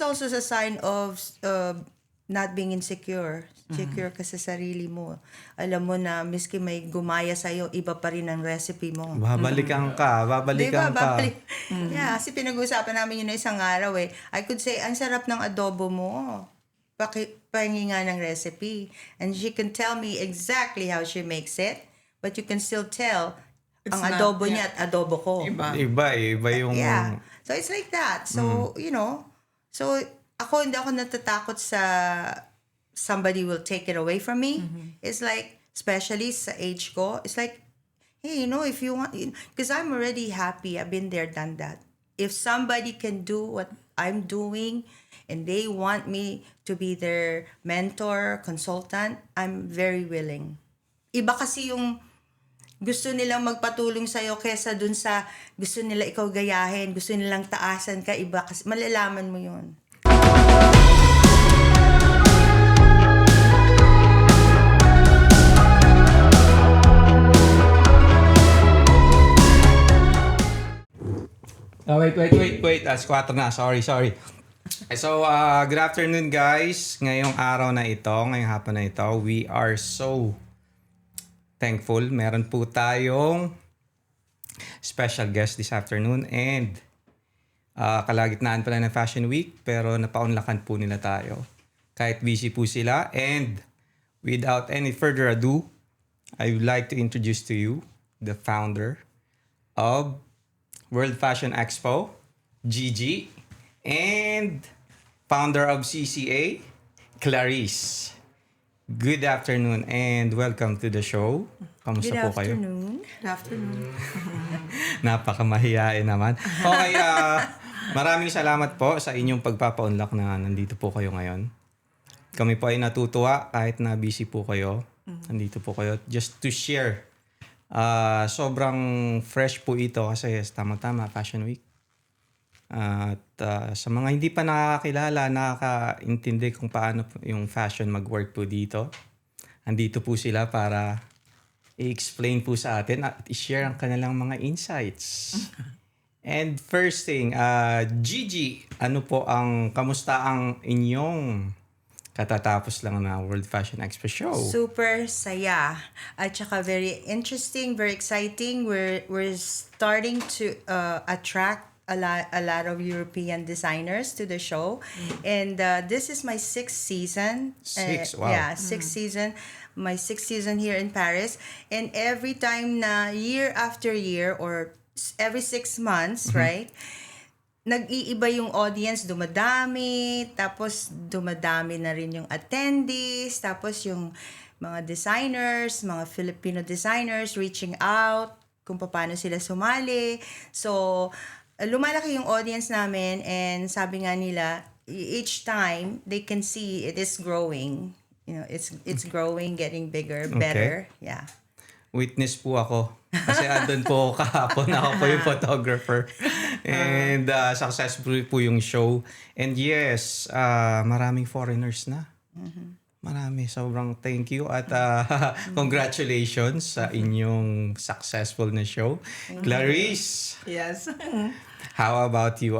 it's also a sign of not being insecure. Secure ka sa sarili mo. Alam mo na, miski may gumaya sa'yo, iba pa rin ang recipe mo. Babalikan ka. Diba? Yeah, kasi pinag-uusapan namin yun na isang araw eh. I could say, ang sarap ng adobo mo. Pahingi nga ng recipe. And she can tell me exactly how she makes it, but you can still tell ang adobo niya at adobo ko. Iba yung... Yeah. So it's like that. So, you know, so hindi ako natatakot sa somebody will take it away from me. It's like, especially sa age ko, it's like, hey, you know, if you want, because I'm already happy. I've been there, done that. If somebody can do what I'm doing and they want me to be their mentor, consultant, I'm very willing. Iba kasi yung gusto nilang magpatulong sa'yo kesa dun sa gusto nila ikaw gayahin, gusto nilang taasan ka, iba kasi malalaman mo yun. Wait. Squatter na. Sorry. So, good afternoon guys. Ngayong araw na ito, ngayong hapon na ito, we are so thankful. Meron po tayong special guest this afternoon and kalagitnaan pala ng Fashion Week pero napaunlakan po nila tayo. Kahit busy po sila. And without any further ado, I would like to introduce to you the founder of World Fashion Expo, Gigi, and founder of CCA, Clarice. Good afternoon and welcome to the show. Kamusta po kayo? Good afternoon. Napakamahiyain naman. Okay, maraming salamat po sa inyong pagpapaunlak na nandito po kayo ngayon. Kami po ay natutuwa kahit na busy po kayo. Nandito po kayo just to share. Sobrang fresh po ito kasi tama-tama Fashion Week. At sa mga hindi pa nakakilala, nakakaintindi kung paano yung fashion mag-work po dito. Andito po sila para i-explain po sa atin at i-share ang kanilang mga insights. And first thing, Gigi, kamusta ang inyong katatapos lang na World Fashion Expo show? Super saya. At saka very interesting, very exciting. We're starting to attract a lot of European designers to the show. And this is my 6th season. Wow. Yeah, 6th season. My 6th season here in Paris. And every time na year after year or every 6 months, right? Nag-iiba yung audience, dumadami, tapos dumadami na rin yung attendees, tapos yung mga designers, mga Filipino designers reaching out kung paano sila sumali. So, lumalaki yung audience namin and sabi nga nila, each time they can see it is growing. You know, it's growing, getting bigger, better. Yeah. Witness po ako. Kasi andun po kahapon. Ako po yung photographer. And successful po yung show. And yes, maraming foreigners na. Marami. Sobrang thank you. At congratulations sa inyong successful na show. Clarice! Yes. How about you?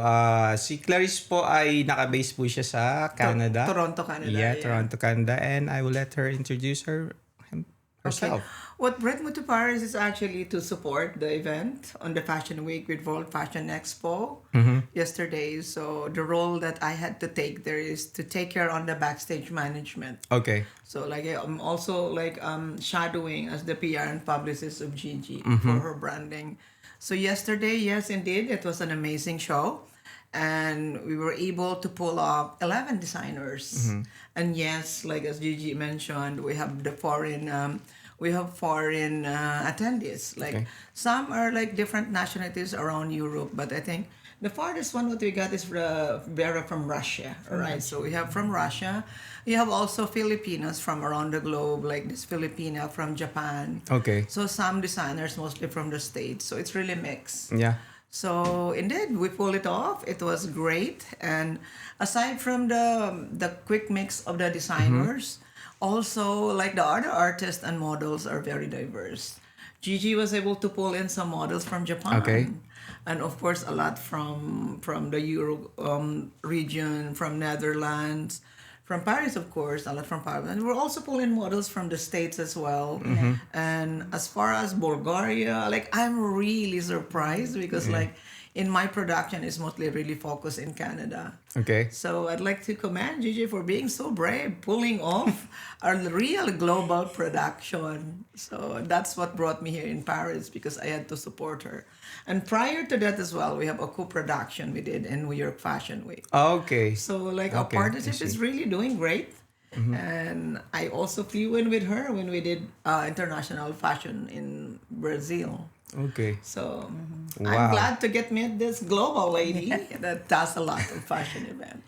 Si Clarice po ay nakabase po siya sa Canada. Toronto, Canada. Yeah, Toronto, Canada. And I will let her introduce herself. Okay. What brought me to Paris is actually to support the event on the Fashion Week with World Fashion Expo yesterday. So the role that I had to take there is to take care on the backstage management. Okay. So like I'm also shadowing as the PR and publicist of Gigi for her branding. So yesterday, yes, indeed, it was an amazing show. And we were able to pull off 11 designers. And yes, like as Gigi mentioned, we have the foreign attendees. Like some are like different nationalities around Europe, but I think the farthest one what we got is Vera from Russia. All right, so we have from Russia. You have also Filipinos from around the globe, like this Filipina from Japan. Okay. So some designers mostly from the States. So it's really mixed. Yeah. So indeed, we pulled it off. It was great. And aside from the quick mix of the designers, also like the other artists and models are very diverse. Gigi was able to pull in some models from Japan. Okay. And of course, a lot from the Euro region, from Netherlands, from Paris, of course, a lot from Paris. And we're also pulling models from the States as well. And as far as Bulgaria, like I'm really surprised because like in my production is mostly really focused in Canada. Okay. So I'd like to commend Gigi for being so brave, pulling off a real global production. So that's what brought me here in Paris because I had to support her. And prior to that as well, we have a co-production we did in New York Fashion Week. Okay. So like our Okay, I partnership is see. really doing great. And I also flew in with her when we did international fashion in Brazil. Okay. So Wow. I'm glad to get met this global lady that does a lot of fashion event.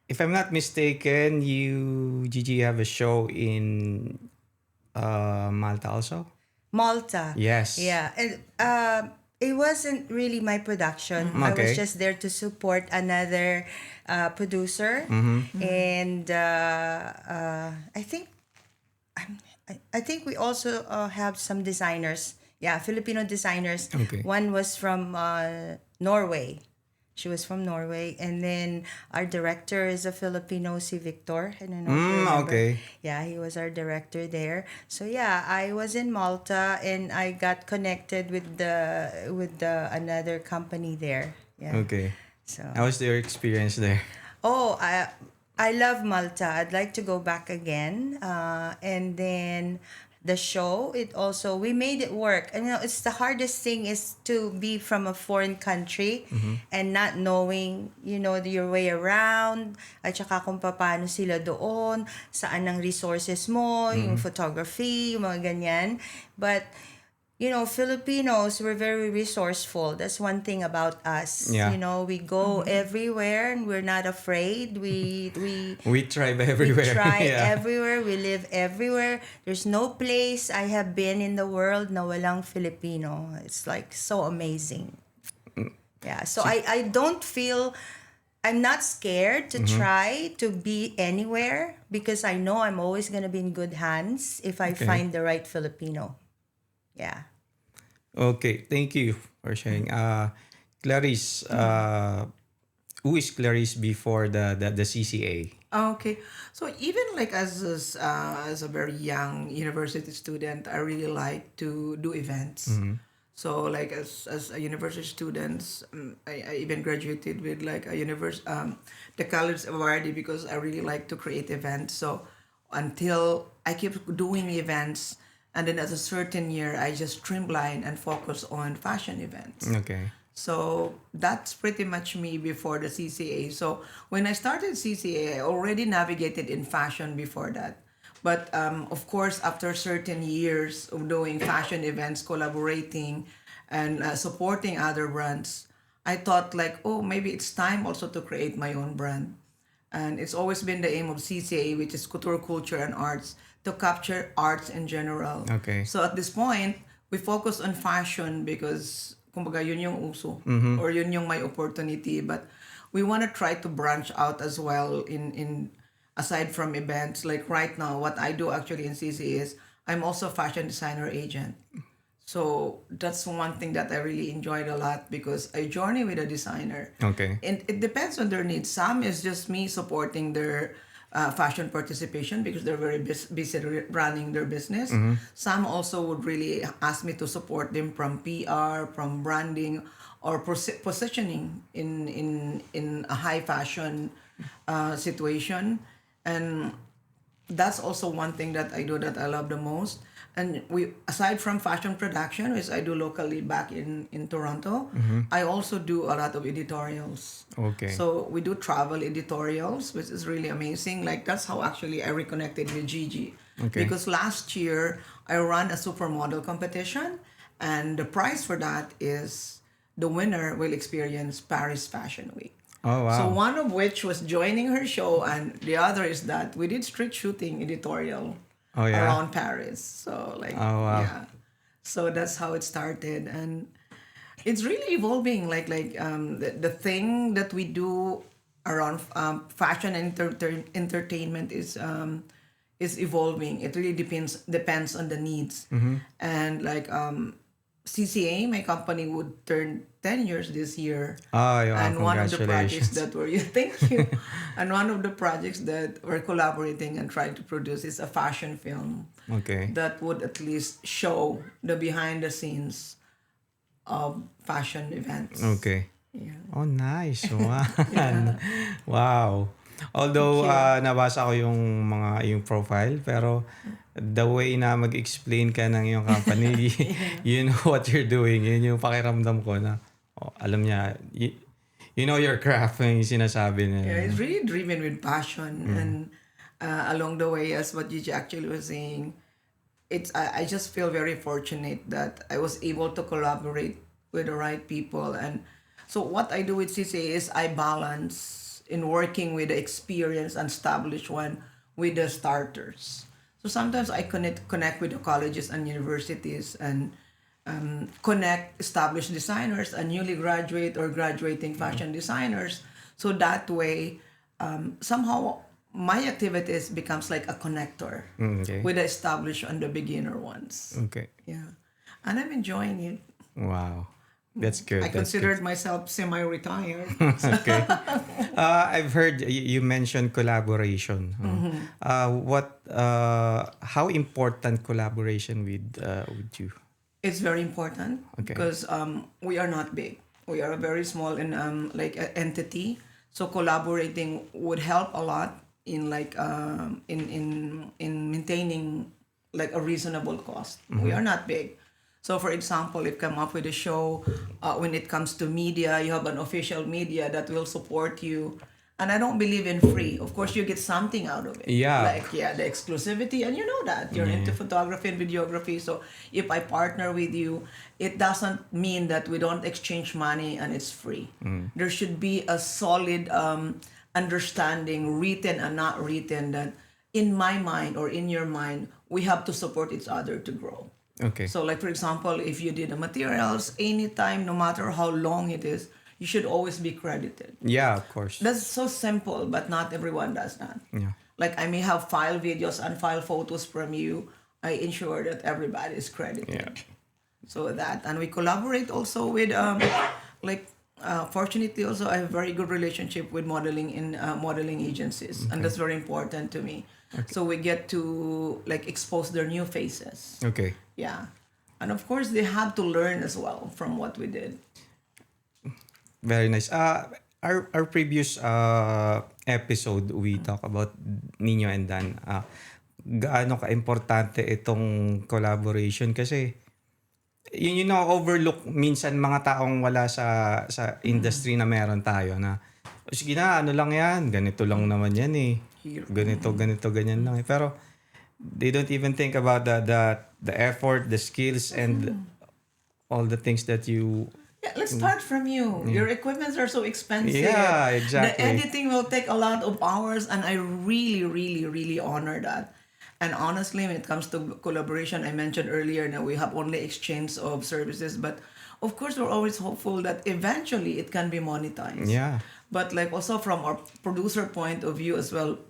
If I'm not mistaken, Gigi, have a show in Malta also? Malta. Yes. Yeah. And it wasn't really my production. I Okay. was just there to support another producer. And I think I think we also have some designers. Yeah, Filipino designers. Okay. One was from Norway. She was from Norway. And then our director is a Filipino, si Victor. I don't know if you remember. Okay. Yeah, he was our director there. So yeah, I was in Malta and I got connected with the another company there. Yeah. Okay. So How was your experience there? oh, I love Malta. I'd like to go back again. And then the show, it also we made it work. And it's the hardest thing is to be from a foreign country and not knowing, your way around, at saka kung paano sila doon, saan ang resources mo, yung photography, yung mga ganyan. But Filipinos, we're very resourceful. That's one thing about us. Yeah. We go everywhere and we're not afraid. We We tried everywhere. we try Yeah. everywhere. We live everywhere. There's no place I have been in the world na walang Filipino. It's like so amazing. Yeah. So I don't feel I'm not scared to try to be anywhere because I know I'm always gonna be in good hands if I Okay. find the right Filipino. Yeah. Okay. Thank you for sharing. Clarice, who is Clarice before the CCA? Okay, so even like as a very young university student, I really like to do events. So like as a university student, I even graduated with like the College award because I really like to create events. So until I keep doing events, and then at a certain year, I just streamline and focus on fashion events. Okay. So that's pretty much me before the CCA. So when I started CCA, I already navigated in fashion before that. But of course, after certain years of doing fashion events, collaborating, and supporting other brands, I thought like, oh, maybe it's time also to create my own brand. And it's always been the aim of CCA, which is Couture, Culture, and Arts, to capture arts in general. Okay. So at this point, we focus on fashion because kumbaga yun yung uso or yun yung may opportunity, but we want to try to branch out as well in aside from events. Like right now, what I do actually in CC is I'm also a fashion designer agent. So that's one thing that I really enjoyed a lot because I journey with a designer. Okay. And it depends on their needs. Some is just me supporting their fashion participation because they're very busy running their business. Some also would really ask me to support them from PR, from branding, or positioning in a high fashion situation. And that's also one thing that I do that I love the most. And we, aside from fashion production, which I do locally back in Toronto, I also do a lot of editorials. Okay. So we do travel editorials, which is really amazing. Like that's how actually I reconnected with Gigi. Okay. Because last year I ran a supermodel competition, and the prize for that is the winner will experience Paris Fashion Week. Oh, wow. So one of which was joining her show, and the other is that we did street shooting editorial Oh, yeah? around Paris. So like, Oh, wow. yeah. So that's how it started, and it's really evolving. Like the thing that we do around fashion and entertainment is is evolving. It really depends on the needs. And like CCA, my company would turn 10 years this year. Oh, yeah, And one of the projects congratulations. that we're thank you. And one of the projects that we're collaborating and trying to produce is a fashion film Okay. that would at least show the behind the scenes of fashion events. Okay. Yeah. Oh, nice. Wow. Wow. Although nabasa ko yung profile, pero the way na mag-explain ka ng iyong company, you know what you're doing. Yun yung pakiramdam ko na alam niya, you know your craft yung sinasabi niya. Yeah, it's really driven with passion, and along the way, as what Gigi actually was saying, I just feel very fortunate that I was able to collaborate with the right people. And so what I do with CCA is I balance in working with the experienced and established one with the starters. So sometimes I connect with the colleges and universities and connect established designers and newly graduate or graduating fashion designers. So that way, somehow my activities becomes like a connector Okay. with the established and the beginner ones. Okay. Yeah, and I'm enjoying it. Wow. That's good. I That's good. considered myself semi-retired. Okay. I've heard you mentioned collaboration. How important collaboration with you? It's very important Okay. because we are not big. We are a very small and entity. So collaborating would help a lot in in maintaining like a reasonable cost. We are not big. So for example, if come up with a show, when it comes to media, you have an official media that will support you. And I don't believe in free. Of course, you get something out of it. Yeah. Like, the exclusivity. And you know that. You're into photography and videography. So if I partner with you, it doesn't mean that we don't exchange money and it's free. There should be a solid understanding, written and not written, that in my mind or in your mind, we have to support each other to grow. Okay. So like for example, if you did the materials, anytime, no matter how long it is, you should always be credited. Yeah, of course. That's so simple, but not everyone does that. Yeah. Like I may have file videos and file photos from you. I ensure that everybody is credited. Yeah. So that, and we collaborate also with fortunately also I have very good relationship with modeling agencies, and that's very important to me. So we get to like expose their new faces. Okay. Yeah. And of course, they have to learn as well from what we did. Very nice. Our previous episode, we talk about Nino and Dan. Gaano ka-importante itong collaboration kasi yun overlook minsan mga taong wala sa industry na meron tayo na sige na, ano lang yan, ganito lang naman yan eh. Ganito, ganyan lang eh. Pero they don't even think about the effort, the skills, and all the things that you... Yeah, let's start from you. Your equipments are so expensive. Yeah, exactly. The editing will take a lot of hours, and I really, really, really honor that. And honestly, when it comes to collaboration, I mentioned earlier that we have only exchange of services, but of course, we're always hopeful that eventually it can be monetized. Yeah. But like also from our producer point of view as well,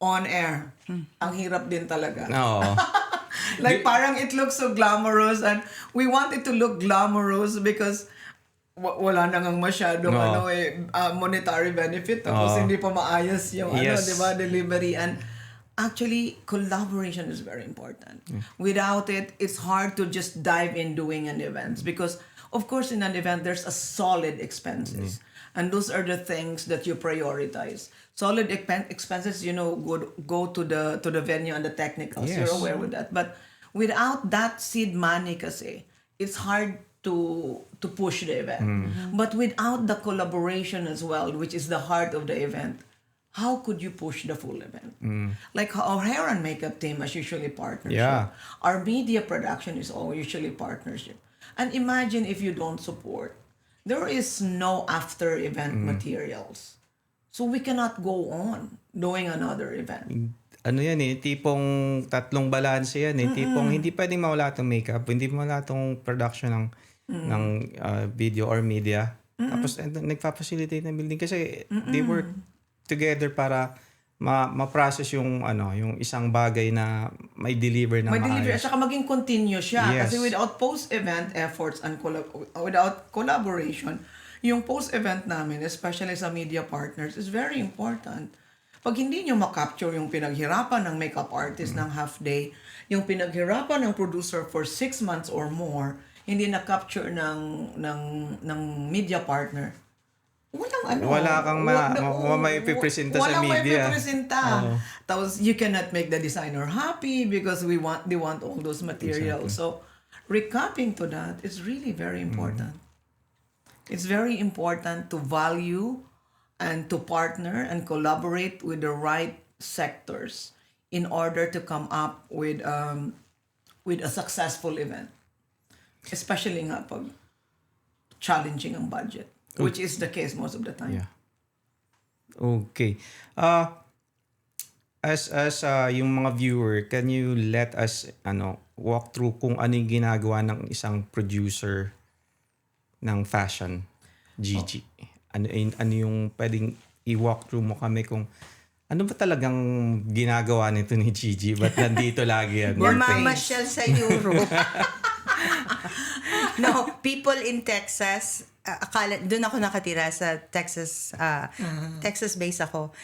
on air, ang hirap din talaga. Oo. Like parang it looks so glamorous, and we want it to look glamorous because wala na ngang masyadong No. monetary benefit, tapos hindi pa maayos yung Yes. di ba, delivery. And actually collaboration is very important. Without it, it's hard to just dive in doing an event, because of course in an event there's a solid expenses, and those are the things that you prioritize. Solid expenses, would go to the venue and the technicals. Yes. You're aware with that. But without that seed money kasi, it's hard to push the event. But without the collaboration as well, which is the heart of the event, how could you push the full event? Like our hair and makeup team is usually partnership. Yeah. Our media production is all usually partnership. And imagine if you don't support. There is no after event materials. So we cannot go on doing another event. Ano yan eh, tipong tatlong balanse yan eh. Tipong hindi pwedeng mawala itong makeup, hindi mawala itong production ng video or media. Tapos nagpa-facilitate ng building kasi they work together para ma-process yung yung isang bagay na may deliver na May delivery at maayos. saka maging continuous siya. Yes. Kasi without post-event efforts and without collaboration, yung post-event namin, especially sa media partners, is very important. Pag hindi nyo makapture yung pinaghirapan ng makeup artist ng half day, yung pinaghirapan ng producer for 6 months or more, hindi na-capture ng media partner, Wala kang may pipresenta sa walang may media. pipresenta. Tapos you cannot make the designer happy because they want all those materials. So recapping to that is really very important. It's very important to value and to partner and collaborate with the right sectors in order to come up with a successful event. Especially nga pag challenging ang budget, which is the case most of the time. Yeah. Okay. As yung mga viewer, can you let us walk through kung ano yung ginagawa ng isang producer ng fashion, Gigi? Ano yung pwedeng i-walk through mo kami kung ano ba talagang ginagawa nito ni Gigi? Ba't nandito lagi yan? Namamasyal sa Europe. No, people in Texas, akala, doon ako nakatira sa Texas, Texas base ako.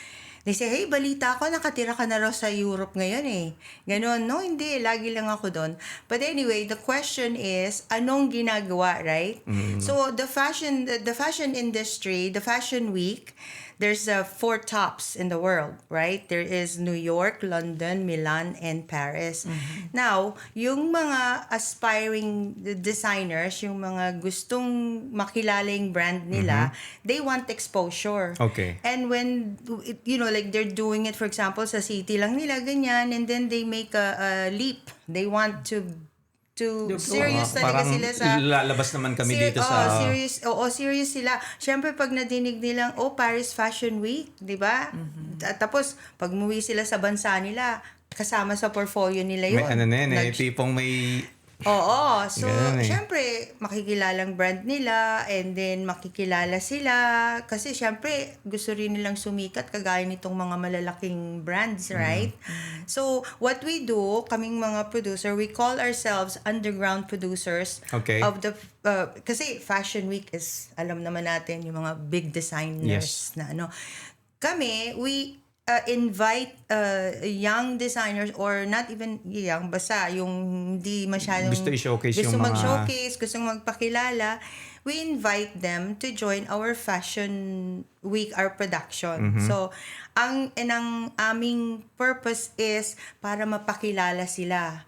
They say, hey, balita ko, nakatira ka na raw sa Europe ngayon eh. Ganon, no, hindi, lagi lang ako doon. But anyway, the question is, anong ginagawa, right? So, the fashion industry, the fashion week, there's 4 tops in the world, right? There is New York, London, Milan, and Paris. Now, yung mga aspiring designers, yung mga gustong makilala yung brand nila, they want exposure. Okay. And when, like they're doing it, for example, sa city lang nila, ganyan, and then they make a leap. They want to serious talaga parang sila sa lalabas naman kami dito sa serious sila. Syempre pag nadinig nilang Paris Fashion Week, 'di ba? Tapos pag umuwi sila sa bansa nila, kasama sa portfolio nila 'yun. may tipong may Oo. So, ganun eh. syempre, makikilalang brand nila and then makikilala sila kasi syempre, gusto rin nilang sumikat kagaya nitong mga malalaking brands, right? So, what we do, kaming mga producer, we call ourselves underground producers of the kasi Fashion Week is, alam naman natin, yung mga big designers na Kami, we invite young designers or not even young, basta yung hindi masyadong gusto i-showcase gusto yung mga mag-showcase, gustong magpakilala, we invite them to join our fashion week, our production. So, ang aming purpose is para mapakilala sila,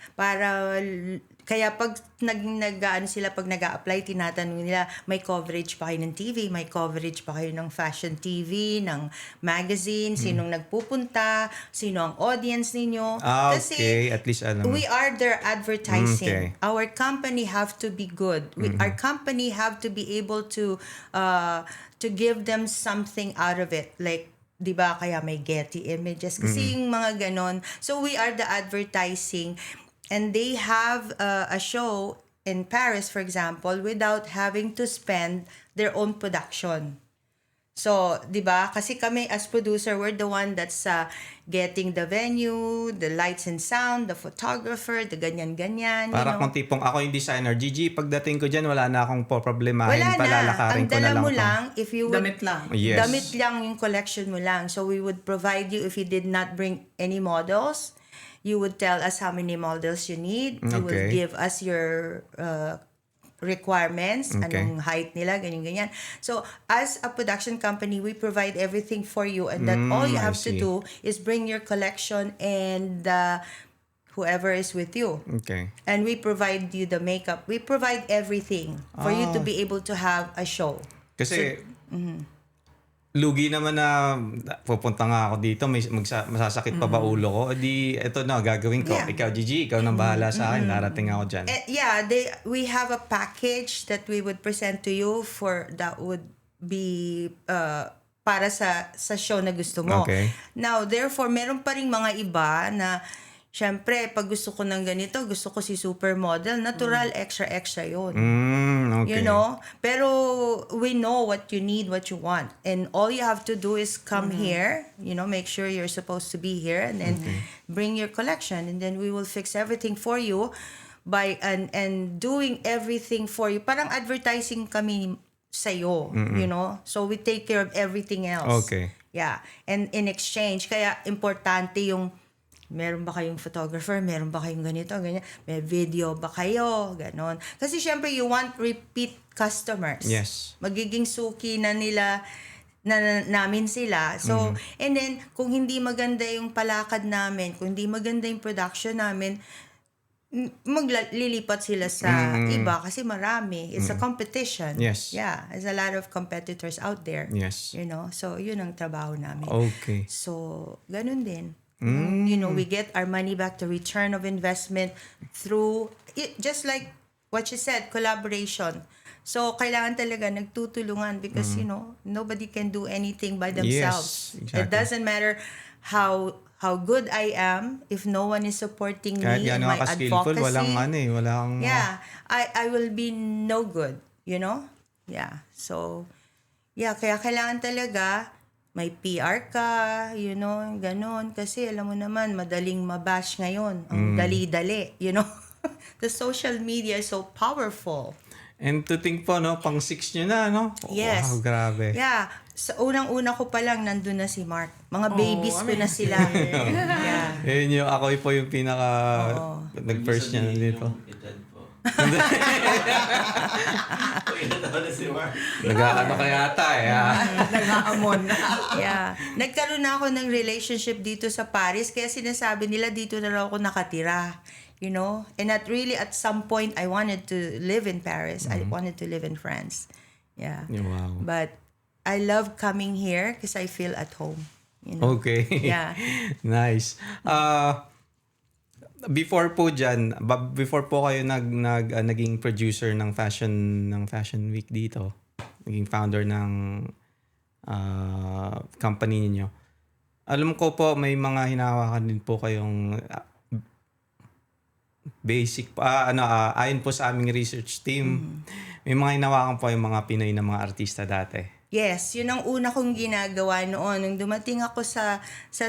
kaya pag pag nag-a-apply, tinatanong nila, may coverage pa kayo ng TV, may coverage pa kayo ng fashion TV, ng magazine, sinong nagpupunta, sino ang audience ninyo. Okay, at least we are their advertising. Okay. Our company have to be good. Our company have to be able to give them something out of it. Like, di ba, kaya may Getty Images. Kasi yung mga ganon. So, we are the advertising. And they have a show in Paris, for example, without having to spend their own production. So, di ba? Kasi kami as producer, we're the one that's getting the venue, the lights and sound, the photographer, the ganyan-ganyan. Para kung tipong ako yung designer, Gigi, pagdating ko dyan, wala na akong problemahin. Wala na. Palalakarin Ang ko na dala lang mo to. lang, if you would, Damit lang. Yes. damit lang yung collection mo lang. So, we would provide you, if you did not bring any models, you would tell us how many models you need. You will give us your requirements, anong height nila, ganyan-ganyan. So, as a production company, we provide everything for you, and that all you have to do is bring your collection and whoever is with you. Okay. And we provide you the makeup. We provide everything for you to be able to have a show. Kasi, lugi naman na pupunta nga ako dito, masasakit pa ba ulo ko? Di, eto na, gagawin ko. Yeah. Ikaw, Gigi, ikaw nang bahala sa akin. Darating ako dyan. We have a package that we would present to you that would be para sa show na gusto mo. Okay. Now, therefore, meron pa ring mga iba na syempre, pag gusto ko ng ganito, gusto ko si supermodel, natural, extra yun. Okay. You know? Pero we know what you need, what you want. And all you have to do is come here, make sure you're supposed to be here, and then bring your collection. And then we will fix everything for you by and doing everything for you. Parang advertising kami sa'yo, So we take care of everything else. Okay. Yeah. And in exchange, kaya importante yung meron ba kayong photographer? Meron ba kayong ganito? Ganyan? May video ba kayo? Ganon. Kasi syempre, you want repeat customers. Yes. Magiging suki na nila, namin sila. So, and then, kung hindi maganda yung palakad namin, kung hindi maganda yung production namin, maglilipat sila sa iba kasi marami. It's a competition. Yes. Yeah. There's a lot of competitors out there. Yes. So, yun ang trabaho namin. Okay. So, ganun din. We get our money back, the return of investment through, just like what you said, collaboration. So, kailangan talaga nagtutulungan because, nobody can do anything by themselves. Yes, exactly. It doesn't matter how good I am if no one is supporting Kahit me in gano'n my ka skillful, advocacy. walang... Yeah, I will be no good, Yeah. So, kaya kailangan talaga may PR ka, ganon. Kasi alam mo naman, madaling mabash ngayon. Ang dali-dali, The social media is so powerful. And to think po, pang 6 nyo na, no? Yes. Wow, grabe. Yeah. Sa unang-una ko pa lang, nandun na si Mark. Mga babies ko na sila. Yeah. Yun ako po yung pinaka... Nag-first niya dito. Nag-ano ka yata Nag-aamon. Yeah. Nagkaroon na ako ng relationship dito sa Paris, kaya sinasabi nila dito na raw ako nakatira. And at some point, I wanted to live in Paris. I wanted to live in France. Yeah. Wow. But I love coming here because I feel at home. Okay. Yeah. Nice. Before po dyan, before po kayo naging producer ng Fashion Week dito, naging founder ng company niyo. Alam ko po may mga hinahawakan din po kayong basic ayon po sa aming research team, may mga hinahawakan po yung mga Pinoy na mga artista dati. Yes, yun ang una kong ginagawa noon. Nung dumating ako sa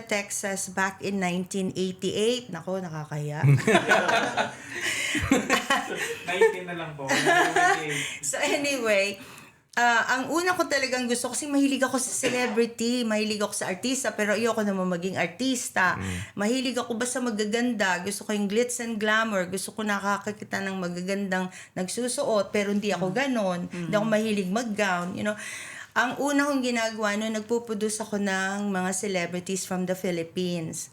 Texas back in 1988. Nako, nakakaya. 19 na lang po. So anyway, ang una ko talagang gusto, kasi mahilig ako sa celebrity, mahilig ako sa artista, pero ayoko naman maging artista. Mahilig ako basta magaganda, gusto ko yung glitz and glamour, gusto ko nakakakita ng magagandang nagsusuot, pero hindi ako ganon. Hindi ako mahilig mag-gown, Ang una kong ginagawa noon, nagpuproduce ako ng mga celebrities from the Philippines.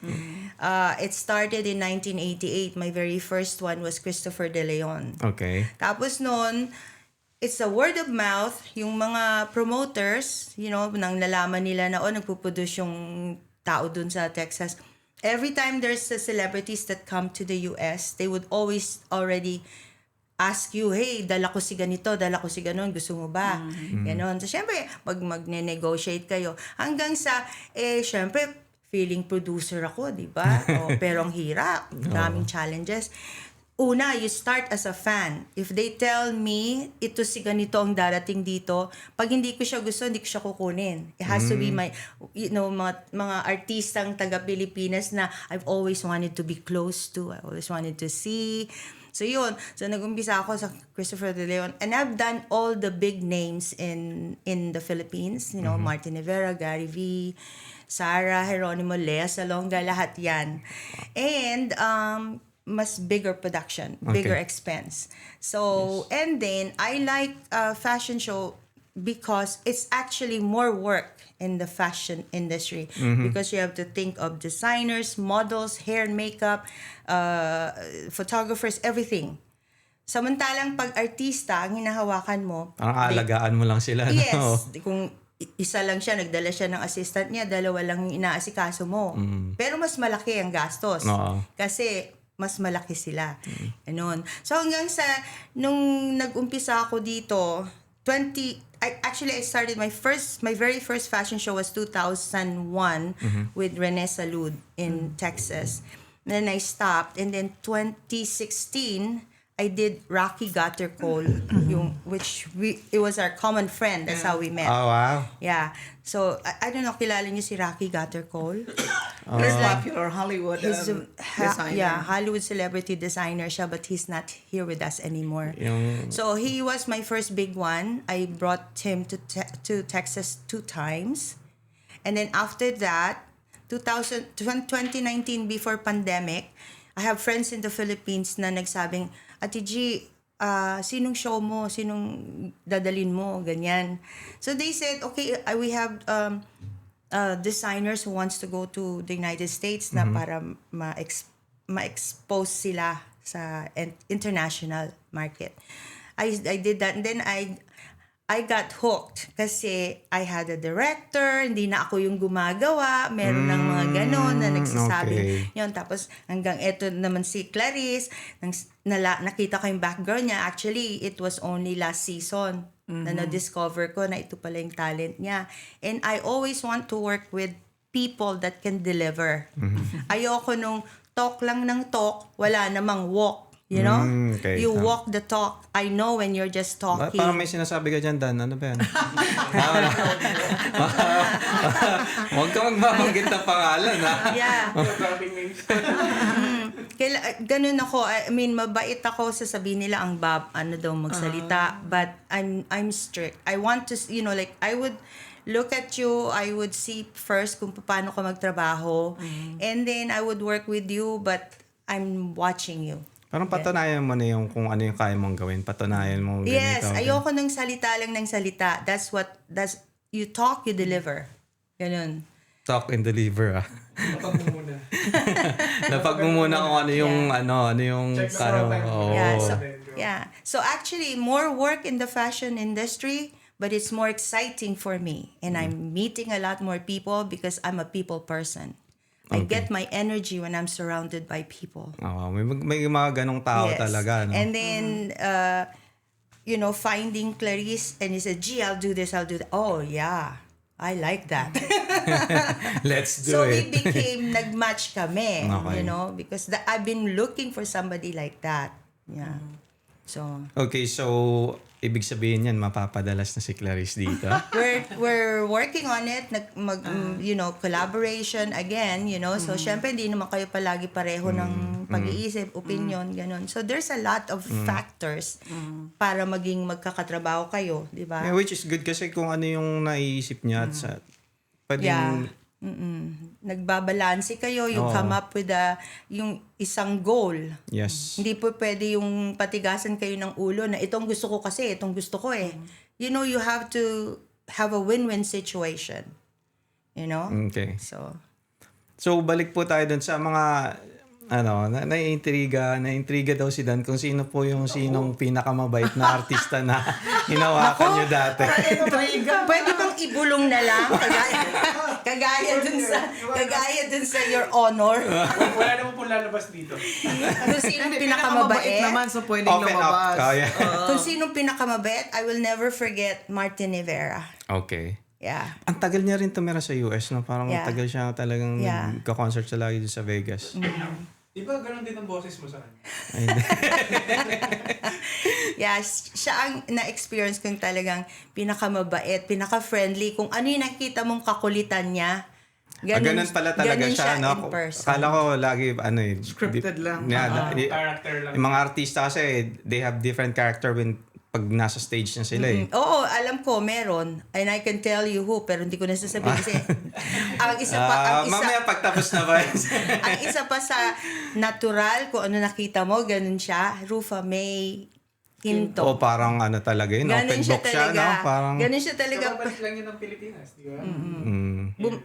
It started in 1988. My very first one was Christopher De Leon. Okay. Tapos noon, it's a word of mouth. Yung mga promoters, nang nalaman nila na, nagpuproduce yung tao dun sa Texas. Every time there's celebrities that come to the US, they would always already ask you, hey, dala ko si ganito, dala ko si ganon, gusto mo ba? Ganon. So, syempre, magne-negotiate kayo. Hanggang sa, syempre, feeling producer ako, di ba? Pero ang hirap. Daming challenges. Una, you start as a fan. If they tell me, ito si ganito ang darating dito, pag hindi ko siya gusto, hindi ko siya kukunin. It has to be my, mga artistang taga-Pilipinas na I've always wanted to be close to. I always wanted to see. So yun. So nag-umpisa ako sa Christopher De Leon. And I've done all the big names in the Philippines. Martin Rivera, Gary V, Sarah, Geronimo, Lea Salonga, lahat yan. And mas bigger production, bigger expense. So, and then I like fashion show because it's actually more work in the fashion industry because you have to think of designers, models, hair and makeup, photographers, everything. Samantalang pag artista, ang hinahawakan mo, Parang alagaan mo lang sila. yes, kung isa lang siya, nagdala siya ng assistant niya, dalawa lang yung inaasikaso mo. Pero mas malaki ang gastos. Kasi mas malaki sila. Ganun. So hanggang sa, nung nag-umpisa ako dito, I started my very first fashion show was 2001 with Rene Salud in Texas. Then I stopped. And then 2016, I did Rocky Gutter Cole, it was our common friend. That's how we met. Oh, wow. Yeah. So, I don't know, kilala niyo si Rocky Gutter Cole? He's popular Hollywood He's designer. Hollywood celebrity designer siya, but he's not here with us anymore. So he was my first big one. I brought him to Texas 2 times. And then after that, 2019, before pandemic, I have friends in the Philippines na nagsabing, Ate G, sinong show mo? Sinong dadalin mo? Ganyan. So they said, okay, we have designers who wants to go to the United States na para ma-expose sila sa international market. I did that, and then I got hooked kasi I had a director, hindi na ako yung gumagawa, meron ng mga ganon na nagsasabi. Okay. Yun, tapos hanggang eto naman si Clarice, nakita ko yung background niya. Actually, it was only last season na na-discover ko na ito pala yung talent niya. And I always want to work with people that can deliver. Ayoko nung talk lang ng talk, wala namang walk. You know? Okay. You walk the talk. I know when you're just talking. Parang may sinasabi ka dyan, Dan. Ano ba yan? Huwag ka magbabanggit ng pangalan, ha? Yeah. Dropping names. Ganun ako. I mean, mabait ako. Sasabihin nila ang magsalita. But I'm strict. I want to, like, I would look at you. I would see first kung paano ka magtrabaho. And then I would work with you, but I'm watching you. Parang patunayan mo na yung kung ano yung kaya mong gawin. Patunayan mo ganito. Yes, ayoko ng salita lang ng salita. That's you talk, you deliver. Ganun. Talk and deliver, ah. Napag mo muna. Napag mo muna kung ano yung ano yung Check the kaya mo. product. Oo. Yeah. So actually, more work in the fashion industry, but it's more exciting for me. And I'm meeting a lot more people because I'm a people person. I get my energy when I'm surrounded by people. Oo, may mga ganong tao talaga, no? And then, finding Clarice, and he said, Gee, I'll do this, I'll do that. Oh, yeah. I like that. Let's do So it. we became, nag-match kami, Okay. because I've been looking for somebody like that. Yeah. So, Okay, so ibig sabihin yan, mapapadalas na si Clarice dito. we're working on it, collaboration again, So, syempre, hindi naman kayo palagi pareho ng pag-iisip, opinion, ganun. So, there's a lot of factors para maging magkakatrabaho kayo, di ba? Yeah, which is good kasi kung ano yung naiisip niya at sa pwedeng Nagbabalanse kayo, come up with yung isang goal. yes. Hindi po pwede yung patigasan kayo ng ulo na itong gusto ko kasi, itong gusto ko eh. You have to have a win-win situation. Okay. So, Balik po tayo dun sa mga naiintriga daw si Dan kung sino po yung sinong pinakamabait na artista na hinawakan niyo dati. pwede bang ibulong na lang? Kagaya dun sa Your Honor. Wala naman po lalabas dito. Kung sino Pinakamabait pinakamabait. naman, so pwedeng Open up. lumabas. Oh, yeah. Kung sino pinakamabait, I will never forget Martin Rivera. Okay. Yeah. Ang tagal niya rin tumira sa US, no? Parang Yeah. tagal siya talagang Yeah. nagka-concert siya lagi dun sa Vegas. Di ba ganun din ang boses mo sa kanya? Yeah, siya ang na-experience kong talagang pinakamabait, pinaka-friendly. Kung ano yung nakita mong kakulitan niya, Ganun pala talaga ganun siya, no? in person. Akala ko lagi, Scripted lang. Character lang. Yung mga artista kasi, they have different character when pag nasa stage na sila eh. Oo, alam ko, meron. And I can tell you who, pero hindi ko na sasabihin kasi ang isa pa, Mamaya pagtapos na ba? ang isa pa sa natural, kung ano nakita mo, ganun siya, Rufa May Hinto. O parang talaga yun, Ganun open siya book siya, talaga. no? Parang, Ganun siya talaga. Kababalik lang yun ng Pilipinas, di ba?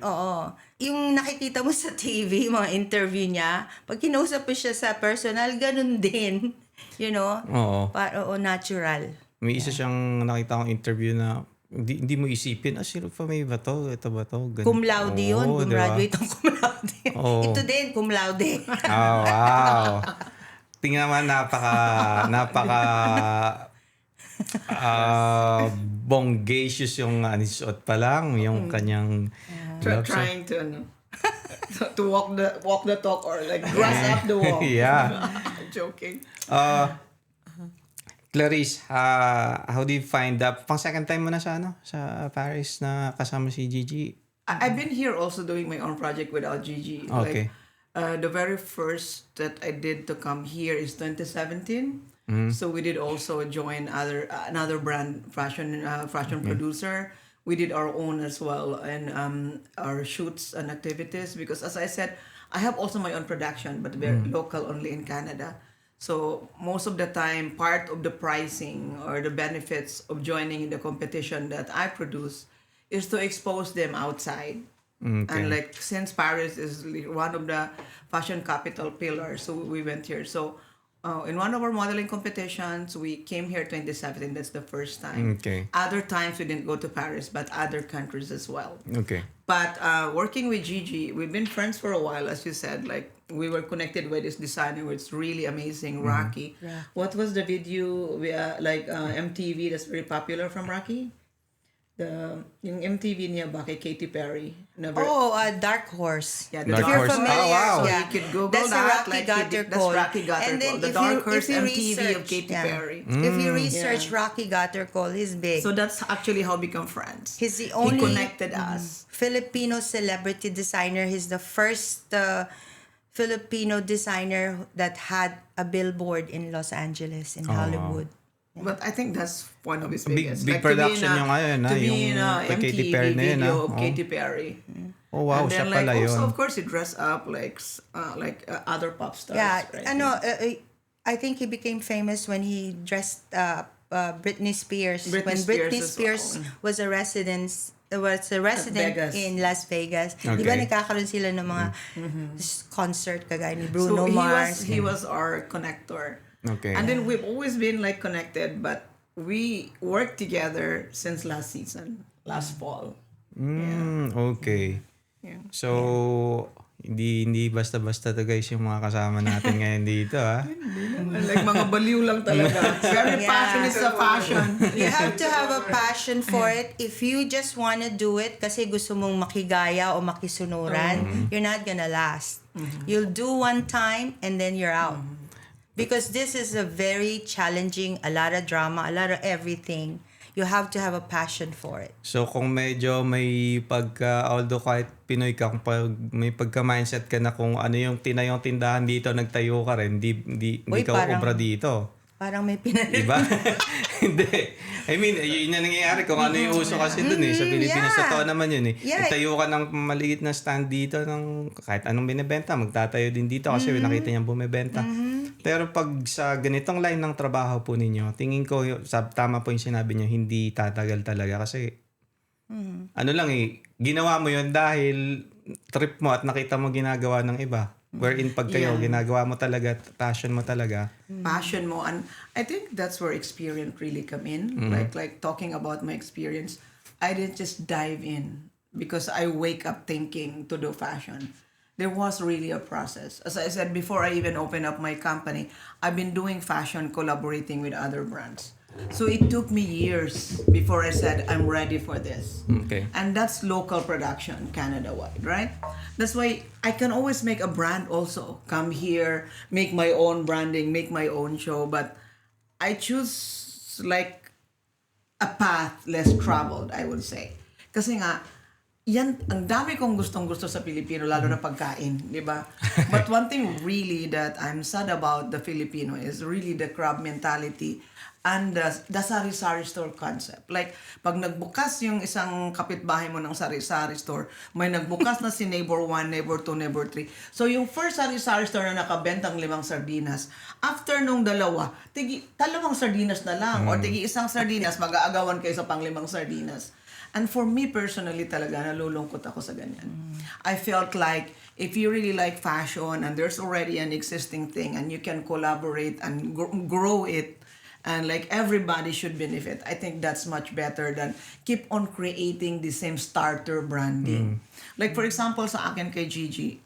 Oo. Yung nakikita mo sa TV, mga interview niya, pag kinausap mo siya sa personal, ganun din. Oo. Natural. May isa siyang nakita kong interview na hindi mo isipin, si Rufa May ba to? Ito ba to? Ganun. Cum laude yun. Oo, Gumraduate ang cum laude. Oo. Ito din, cum laude. Oh, wow. Tingnan naman, napaka bonggacious yung suot pa lang, yung kanyang gloves. Trying to, to walk the talk or like grass up the wall. Yeah. Joking. Clarice, how do you find pang second time mo na sa Paris na kasama si Gigi? I've been here also doing my own project without Gigi. Okay. Like, the very first that I did to come here is 2017. So we did also join another brand fashion producer. We did our own as well and our shoots and activities because as I said, I have also my own production but we're local only in Canada. So most of the time, part of the pricing or the benefits of joining in the competition that I produce is to expose them outside. Okay. And like since Paris is one of the fashion capital pillars, so we went here. So in one of our modeling competitions, we came here 2017. That's the first time. Okay. Other times we didn't go to Paris, but other countries as well. Okay. But working with Gigi, we've been friends for a while, as you said. Like we were connected with this designer, who is really amazing, Rocky. Yeah. What was the video? MTV that's very popular from Rocky. Yung MTV niya ba kay Katy Perry? Dark Horse. Yeah, Dark If you're Horse. familiar, Oh, wow. So you could Google that's that. Rocky Gutter That's Cole. Rocky Gutter And then Cole. The if Dark Horse you MTV of research, Katy Perry. If you research Yeah. Rocky Gutter Cole, he's big. So that's actually how we become friends. He's the He only connected us. Filipino celebrity designer. He's the first Filipino designer that had a billboard in Los Angeles in Hollywood. But I think that's one of his Big- biggest. big production yung ngayon, to be yung in a kay Katy MTV Perry na yun, video of Oh. Katy Perry. Oh, wow. And Siya then pala also, yun. of course, he dressed up like other pop stars. Yeah, right? I think he became famous when he dressed Britney Spears. Britney when Spears Britney as Spears well. was a resident Vegas. in Las Vegas. Di Okay. ba nagkakaroon sila ng mga concert kagaya ni Bruno so Mars? he was our connector. Okay. And then we've always been like connected, but we worked together since last season, last fall. Okay. Yeah. So, hindi basta-basta to guys yung mga kasama natin ngayon dito Like mga baliw lang talaga. Very Yeah. passionate sa fashion. You have to have a passion for it. If you just wanna do it kasi gusto mong makigaya o makisunuran, you're not gonna last. You'll do one time and then you're out. Because this is a very challenging, a lot of drama, a lot of everything. You have to have a passion for it. So, kung medyo may although kahit Pinoy ka, kung may pagka-mindset ka na kung ano yung tinayong tindahan dito, nagtayo ka rin, hindi Uy, ka parang- ubra dito. Parang may pinag- Diba? Hindi. I mean, yun na nangyayari kung ano yung uso kasi dun Sa Pilipinas, yeah. totoo naman yun Yeah. Itayo ka ng maliit na stand dito ng kahit anong binibenta, magtatayo din dito kasi nakita niyang bumibenta. Pero pag sa ganitong line ng trabaho po ninyo, tingin ko, tama po yung sinabi niyo, hindi tatagal talaga kasi ano lang ginawa mo yun dahil trip mo at nakita mo ginagawa ng iba. Wherein pag kayo, ginagawa mo talaga, passion mo talaga. Passion mo, and I think that's where experience really come in. Like talking about my experience, I didn't just dive in because I wake up thinking to do fashion. There was really a process. As I said before, I even opened up my company. I've been doing fashion, collaborating with other brands. So it took me years before I said I'm ready for this. Okay. And that's local production, Canada-wide, right? That's why I can always make a brand also. Come here, make my own branding, make my own show. But I choose like a path less traveled, I would say. Kasi nga, yan, ang dami kong gustong-gusto sa Pilipino, lalo na pagkain, di ba? But one thing really that I'm sad about the Filipino is really the crab mentality and the sari-sari store concept. Like, pag nagbukas yung isang kapitbahay mo ng sari-sari store, may nagbukas na si neighbor 1, neighbor 2, neighbor 3. So, yung first sari-sari store na nakabentang 5 sardinas, after nung dalawa, dalawang sardinas na lang. Or isang sardinas, mag-aagawan kayo sa pang 5 sardinas. And for me personally talaga, nalulungkot ako sa ganyan. I felt like if you really like fashion and there's already an existing thing and you can collaborate and grow it, and like everybody should benefit. I think that's much better than keep on creating the same starter branding. Like for example, sa akin kay Gigi,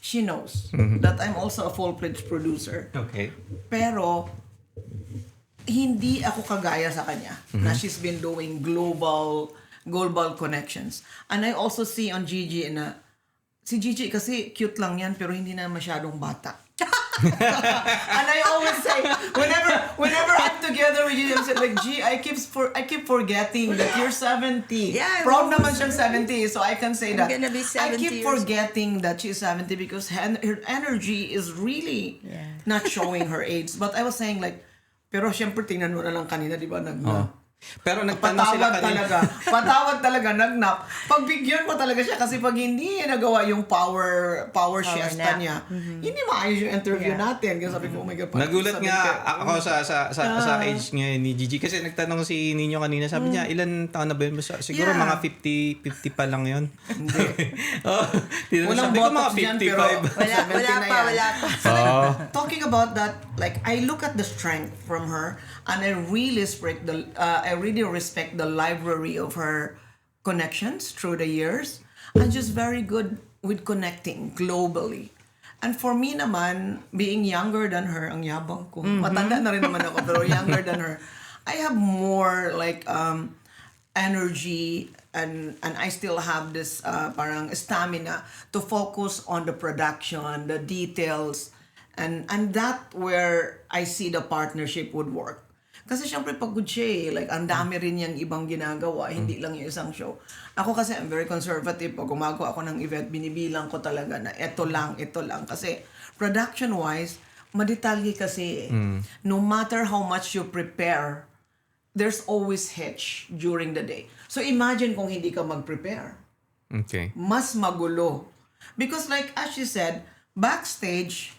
she knows that I'm also a full-fledged producer. Okay. Pero hindi ako kagaya sa kanya na she's been doing global connections. And I also see on Gigi na si Gigi kasi cute lang yan pero hindi na masyadong bata. And I always say, whenever I'm together with Gigi, I'm saying like, G, I keep forgetting that you're 70. Yeah, I'm Proud naman almost siyang 70, so I can say I'm that. gonna be I 70 keep years. forgetting that she's 70 because her energy is really not showing her age. But I was saying like, pero syempre tingnan mo na lang kanina, di ba? Pero nagtanong sila kanina. Patawad talaga, nagnap. Pagbigyan mo talaga siya kasi pag hindi niya nagawa yung power siesta nap. niya, hindi maayos yung interview natin. Kaya sabi ko, oh my God. Nagulat nga ako sa age ngayon ni Gigi kasi nagtanong si Nino kanina, sabi niya, ilan taon na ba yun? Siguro mga 50 pa lang yun. Hindi. Walang Walang sabi ko mga botox dyan, pero 55. Wala pa. Talking about that, like I look at the strength from her, and I really respect the library of her connections through the years, and just very good with connecting globally. And for me naman, being younger than her, ang yabang ko. Matanda na rin naman ako, pero younger than her, I have more like energy and I still have this parang stamina to focus on the production, the details, and that where I see the partnership would work. Kasi syempre pagod siya like ang dami rin niyang ibang ginagawa, hindi lang yung isang show. Ako kasi I'm very conservative. Pag gumagawa ako ng event, binibilang ko talaga na ito lang. Kasi production-wise, madetalye kasi no matter how much you prepare, there's always hitch during the day. So imagine kung hindi ka mag-prepare. Okay. Mas magulo. Because like as she said, backstage,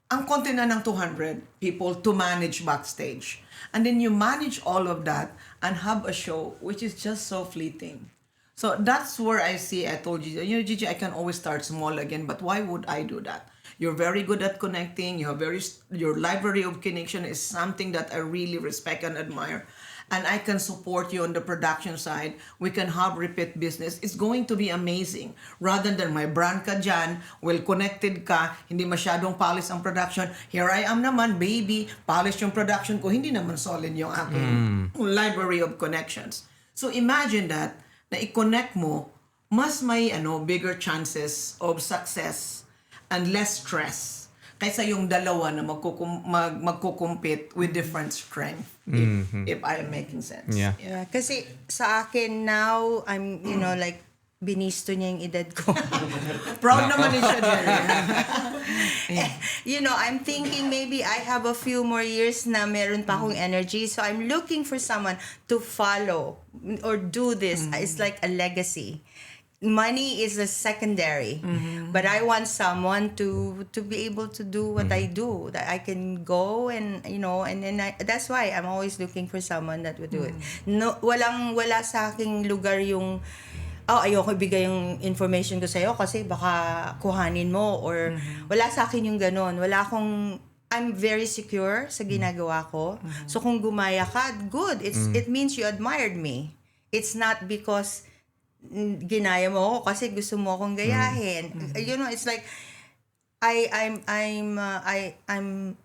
ang konti na ng 200 people to manage backstage. And then you manage all of that and have a show which is just so fleeting. So that's where I told you, Gigi, I can always start small again, but why would I do that? You're very good at connecting. Your library of connection is something that I really respect and admire. And I can support you on the production side. We can have repeat business. It's going to be amazing. Rather than my brand ka dyan, well connected ka, hindi masyadong polish ang production. Here I am naman, baby, polish yung production ko, hindi naman solid yung aking library of connections. So imagine that, na i-connect mo, mas may bigger chances of success and less stress kaysa yung dalawa na magkukumpit with different strength. If I am making sense. Yeah. Yeah, kasi sa akin now, I'm, like, binisto niya yung edad ko. Proud naman siya, Jerry. I'm thinking maybe I have a few more years na meron pa akong energy. So I'm looking for someone to follow or do this. It's like a legacy. Money is a secondary, but I want someone to be able to do what I do. That I can go and and then that's why I'm always looking for someone that would do it. No, wala sa aking lugar yung ayoko ibigay yung information ko sa'yo kasi baka kuhanin mo or wala sa akin yung ganon. I'm very secure sa ginagawa ko. So kung gumaya ka, good. It means you admired me. It's not because ginaya mo ako kasi gusto mo akong gayahin. It's like I'm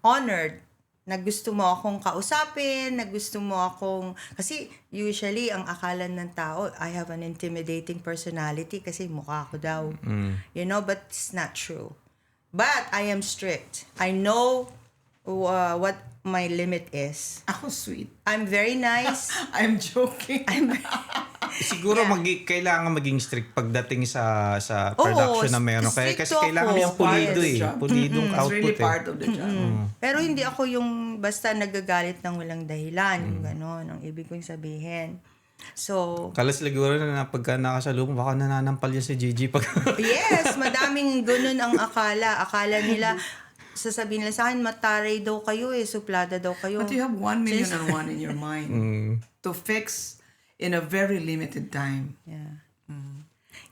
honored na gusto mo akong kausapin, na gusto mo akong kasi usually ang akala ng tao I have an intimidating personality kasi mukha ko daw. But it's not true. But I am strict. I know what my limit is. Ako sweet. I'm very nice. I'm joking. Siguro kailangan maging strict pagdating sa production na meron. Kasi kailangan yung pulido pulidong It's output really part of the job. Pero hindi ako yung basta nagagalit ng walang dahilan. Yung gano'n, ang ibig kong sabihin. So, Kala siguro na pagka nakasalubong, baka nananampal yan si Gigi pag... yes, madaming gano'n ang akala. Akala nila, sasabihin nila sa akin, mataray daw kayo suplada daw kayo. But you have 1,000,001 in your mind to fix in a very limited time. Yeah.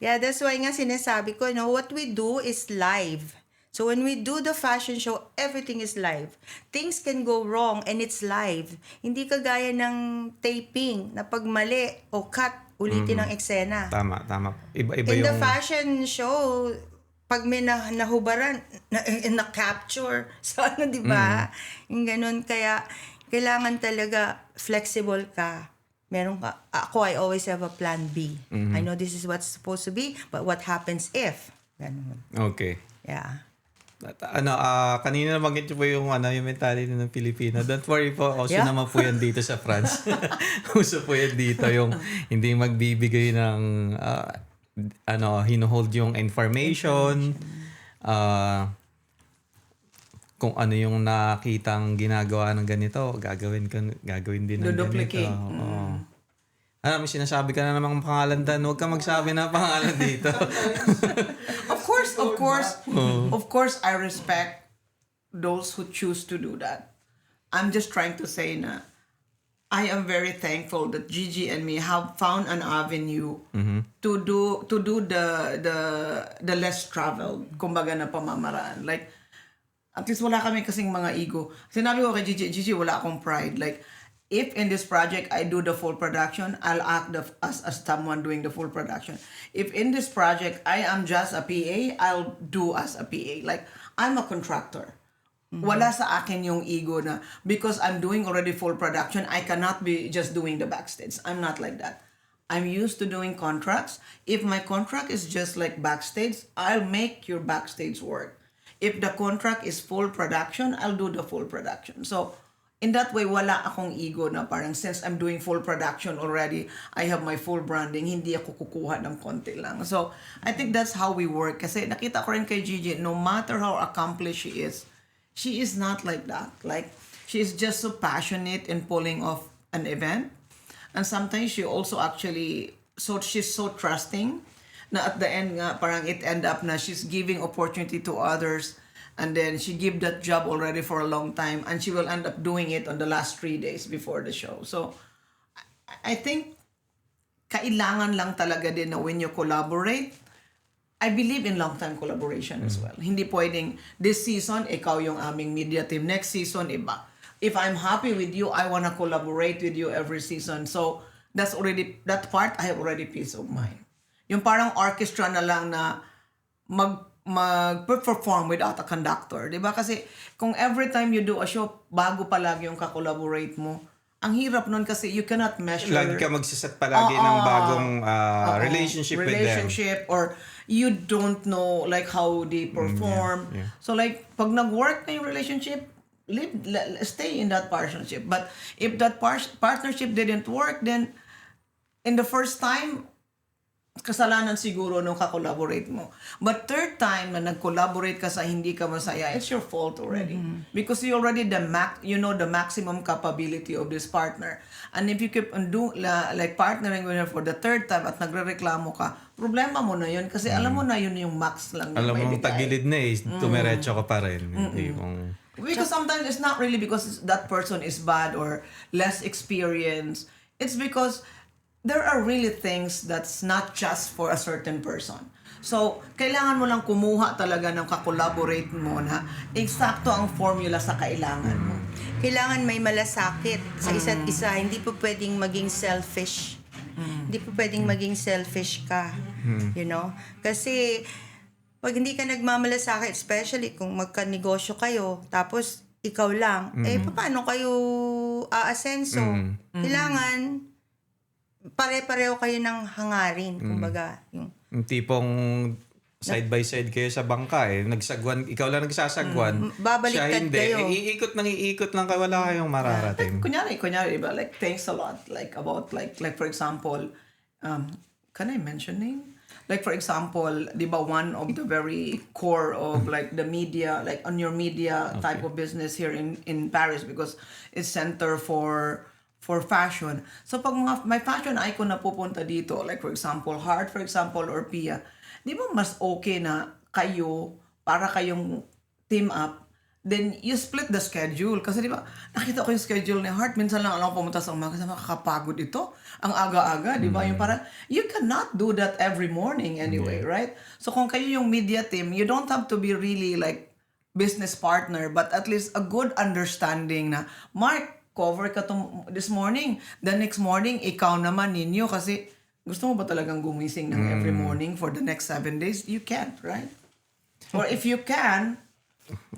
Yeah, that's why nga sinasabi ko, what we do is live. So when we do the fashion show, everything is live. Things can go wrong and it's live. Hindi kagaya ng taping na pag mali o cut, ulitin ang eksena. Tama. Iba In yung... the fashion show, pag may nahubaran, na-capture. So di ba? Yung ganun. Kaya, kailangan talaga flexible ka. Meron ka. Ako, I always have a plan B. I know this is what's supposed to be, but what happens if? Ganun. Okay. Yeah. At, kanina nabanggit niyo po yung mentality ng Pilipino. Don't worry po, also Yeah. naman po yan dito sa France. Uso po yan dito yung hindi magbibigay ng hinuhold yung information. Kung ano yung nakitang ginagawa ng ganito, gagawin din ng Duplicate. ganito. Oo. May sinasabi ka na namang pangalan dan. Huwag ka magsabi na pangalan dito. Of course, I respect those who choose to do that. I'm just trying to say na I am very thankful that Gigi and me have found an avenue to do the less traveled, kumbaga na pamamaraan. Like, at least wala kami kasing mga ego. Sinabi ko kay Gigi, wala akong pride. Like, if in this project I do the full production, I'll act as someone doing the full production. If in this project I am just a PA, I'll do as a PA. Like, I'm a contractor. Wala sa akin yung ego na because I'm doing already full production, I cannot be just doing the backstage. I'm not like that. I'm used to doing contracts. If my contract is just like backstage, I'll make your backstage work. If the contract is full production, I'll do the full production. So, in that way, wala akong ego na parang since I'm doing full production already, I have my full branding, hindi ako kukuha ng konti lang. So, I think that's how we work. Kasi nakita ko rin kay Gigi, no matter how accomplished she is not like that. Like, she is just so passionate in pulling off an event. And sometimes she also actually, she's so trusting na at the end nga, parang it end up na she's giving opportunity to others. And then she give that job already for a long time, and she will end up doing it on the last 3 days before the show. So, I think kailangan lang talaga din na when you collaborate, I believe in long-time collaboration as well. Hindi pwedeng this season, ikaw yung aming media team. Next season, iba. If I'm happy with you, I wanna collaborate with you every season. So, that part, I have already peace of mind. Yung parang orchestra na lang na mag-perform without a conductor. Diba? Kasi kung every time you do a show, bago palagi yung kakolaborate mo, ang hirap nun kasi you cannot measure. Lagi ka magsasat palagi ng bagong relationship with them. Or you don't know like how they perform. Yeah. So like, pag nag-work na yung relationship, stay in that partnership. But if that partnership didn't work, then in the first time, kasalanan siguro nung kakolaborate mo. But third time na nag-collaborate ka sa hindi ka masaya, it's your fault already. Because you already the maximum capability of this partner. And if you keep on like partnering with her for the third time at nagrereklamo ka, problema mo na yun kasi alam mo na yun yung max lang. Alam mo, tagilid na tumiretso ka pa rin. Hindi yung... Because sometimes it's not really because that person is bad or less experienced. It's because there are really things that's not just for a certain person. So, kailangan mo lang kumuha talaga ng kakolaborate mo na eksakto ang formula sa kailangan mo. Kailangan may malasakit sa isa't isa. Hindi po pwedeng maging selfish. Hindi po pwedeng maging selfish ka. You know? Kasi, pag hindi ka nagmamalasakit, especially kung magka-negosyo kayo, tapos ikaw lang, paano kayo aasenso? Kailangan, pare-pareho kayo ng hangarin, kumbaga. Yung tipong side by side kayo sa bangka nagsagwan, ikaw lang nagsasagwan. Babaliktad kayo. Iikot lang kayo, wala kayong mararating. Kunyari, diba? Like, thanks a lot. Like, about, like for example, can I mention name? Like, for example, diba, one of the very core of, like, the media, like, on your media type of business here in Paris, because it's center for fashion. So, pag may fashion icon na pupunta dito, like for example, Heart, for example, or Pia, di ba mas okay na kayo, para kayong team up, then you split the schedule. Kasi di ba, nakita ko yung schedule ni Heart, minsan lang alam ko pumunta sa umaga, kasi makakapagod ito. Ang aga-aga, di ba? Yung parang, you cannot do that every morning anyway, right? So, kung kayo yung media team, you don't have to be really like business partner, but at least a good understanding na, Mark, cover ka this morning. The next morning, ikaw naman ninyo kasi gusto mo ba talagang gumising ng every morning for the next 7 days? You can't, right? Or if you can,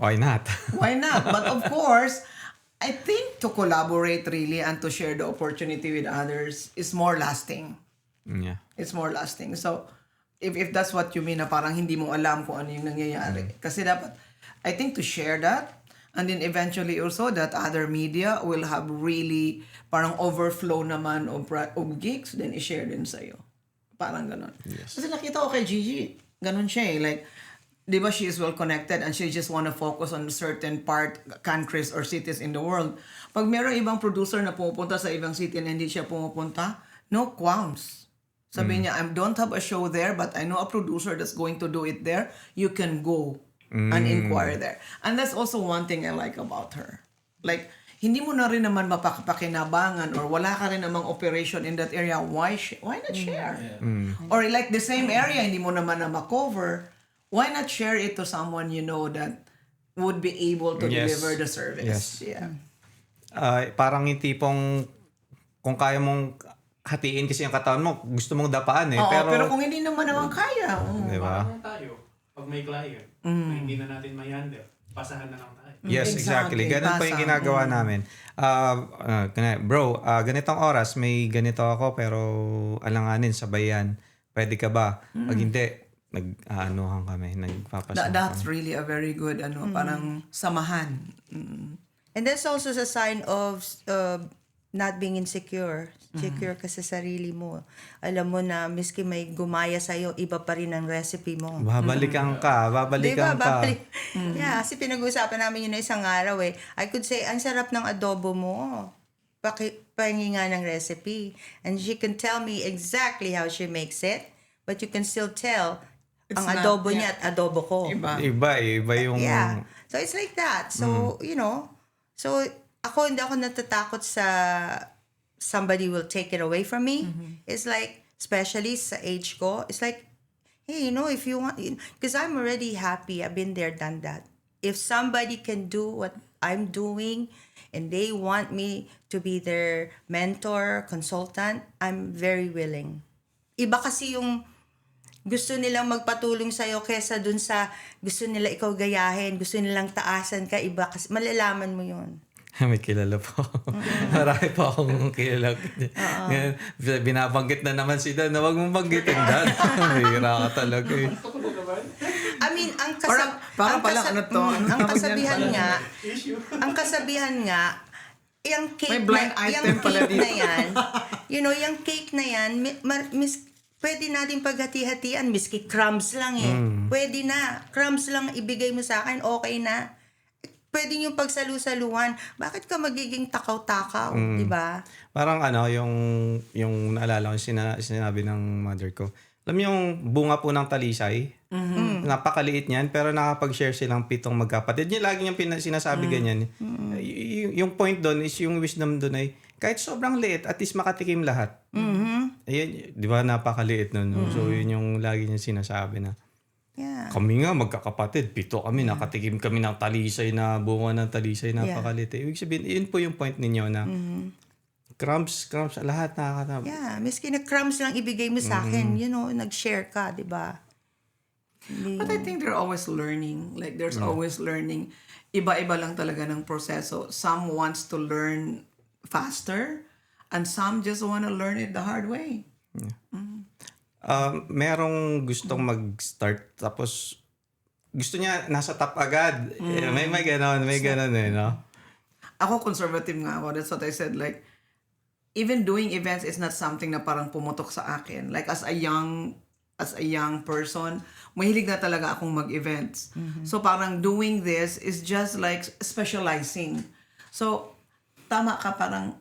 why not? Why not? But of course, I think to collaborate really and to share the opportunity with others is more lasting. Yeah. It's more lasting. So, if that's what you mean, na parang hindi mo alam kung ano yung nangyayari. Kasi dapat, I think, to share that, and then eventually also that other media will have really parang overflow naman of gigs, then i-share din sa'yo. Parang ganon. Kasi nakita ko kay Gigi, ganon siya eh. Like, di ba she is well connected and she just wanna focus on certain countries or cities in the world. Pag mayroong ibang producer na pumupunta sa ibang city na hindi siya pumupunta, no qualms. Sabi niya, I don't have a show there, but I know a producer that's going to do it there. You can go and inquire there. And that's also one thing I like about her. Like, hindi mo na rin naman mapakinabangan or wala ka rin namang operation in that area. Why not share? Or like the same area, hindi mo naman na makover. Why not share it to someone you know that would be able to Yes. deliver the service? Yes. Yeah. Parang yung tipong kung kaya mong hatiin kasi yung katawan mo, gusto mong dapaan eh. Oo, pero pero kung hindi naman kaya. diba? Parang tayo, pag may client, na hindi na natin may handle, pasahan na lang tayo. Yes, exactly. Exactly. Ganun po yung Basa. ginagawa namin. Bro, ganitong oras, may ganito ako pero alanganin, sabayan. Pwede ka ba? Pag hindi, nag-aanuhan kami, nagpapasama That's kami. really a very good parang samahan. And that's also a sign of not being insecure. Secure ka sa sarili mo. Alam mo na, miski may gumaya sa'yo, iba pa rin ang recipe mo. Babalikan ka. Diba? Yeah, kasi pinag-uusapan namin yun na isang araw eh. I could say, ang sarap ng adobo mo. Pahingi nga ng recipe. And she can tell me exactly how she makes it, but you can still tell It's ang not- adobo yeah. niya at adobo ko. Iba. Iba yung... Yeah. So it's like that. So, you know, so hindi ako natatakot sa somebody will take it away from me. It's like, especially sa age ko, it's like, hey, you know, if you want, because I'm already happy. I've been there, done that. If somebody can do what I'm doing and they want me to be their mentor, consultant, I'm very willing. Iba kasi yung gusto nilang magpatulong sa'yo kesa dun sa gusto nila ikaw gayahin, gusto nilang taasan ka, iba kasi malalaman mo yun. May kilala po. Marami po akong kilala. Ngayon, binabanggit na naman si Dan na wag mong banggitin, Dan. Mahira ka talaga eh. Ito ko na naman. I mean, Parang pala, ano to? Ano ang tawag kasabihan yan? nga, Issue. ang kasabihan nga, yung cake May blind item pala dito. na yan, you know, yung cake na yan, pwede natin paghati-hatian, miski crumbs lang eh. Pwede na. Crumbs lang ibigay mo sa akin, okay na. Pwede yung pagsalu-saluhan. Bakit ka magiging takaw-takaw, di ba? Parang yung naalala ko, sinabi ng mother ko. Alam mo yung bunga po ng talisay? Napakaliit niyan, pero nakapag-share silang 7 magkapatid. Yung lagi niyang sinasabi ganyan. Yung point doon is yung wisdom doon ay, kahit sobrang liit, at least makatikim lahat. Ayan, di ba napakaliit nun? So yun yung lagi niya sinasabi na, Yeah. kami nga magkakapatid, 7 kami, nakatikim kami ng talisay na bunga ng talisay, napakaliit. Ibig sabihin, yun po yung point ninyo na crumbs, lahat nakakatama. Yeah, miski na crumbs lang ibigay mo sa akin, you know, nag-share ka, di ba? But I think they're always learning. Like, there's always learning. Iba-iba lang talaga ng proseso. Some wants to learn faster, and some just want to learn it the hard way. Merong gustong mag-start tapos gusto niya nasa top agad. May ganon eh, no? Ako, conservative nga ako. That's what I said. Like, even doing events is not something na parang pumutok sa akin. Like, as a young person, mahilig na talaga akong mag-events. So, parang doing this is just like specializing. So, tama ka, parang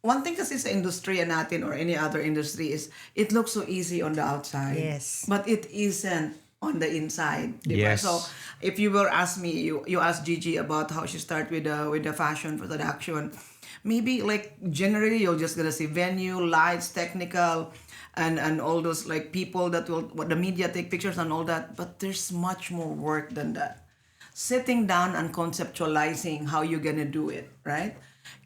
one thing kasi sa industriya natin or any other industry is it looks so easy on the outside. Yes. But it isn't on the inside. Diba? Yes. So, if you were ask me, you asked Gigi about how she started with the fashion production. Maybe like generally you're just gonna see venue, lights, technical, and all those like people that will the media take pictures and all that. But there's much more work than that. Sitting down and conceptualizing how you're gonna do it, right?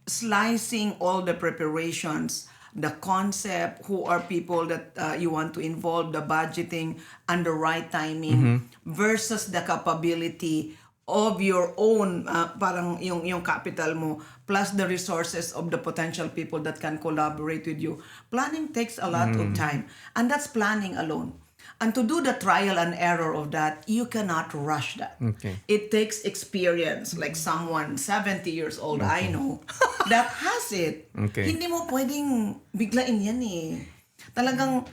Slicing all the preparations, the concept, who are people that you want to involve, the budgeting, and the right timing versus the capability of your own, parang yung capital mo, plus the resources of the potential people that can collaborate with you. Planning takes a lot of time. And that's planning alone. And to do the trial and error of that, you cannot rush that. Okay. It takes experience. Like someone 70 years old, I know, that has it. Okay. Hindi mo pwedeng biglain yan eh. Talagang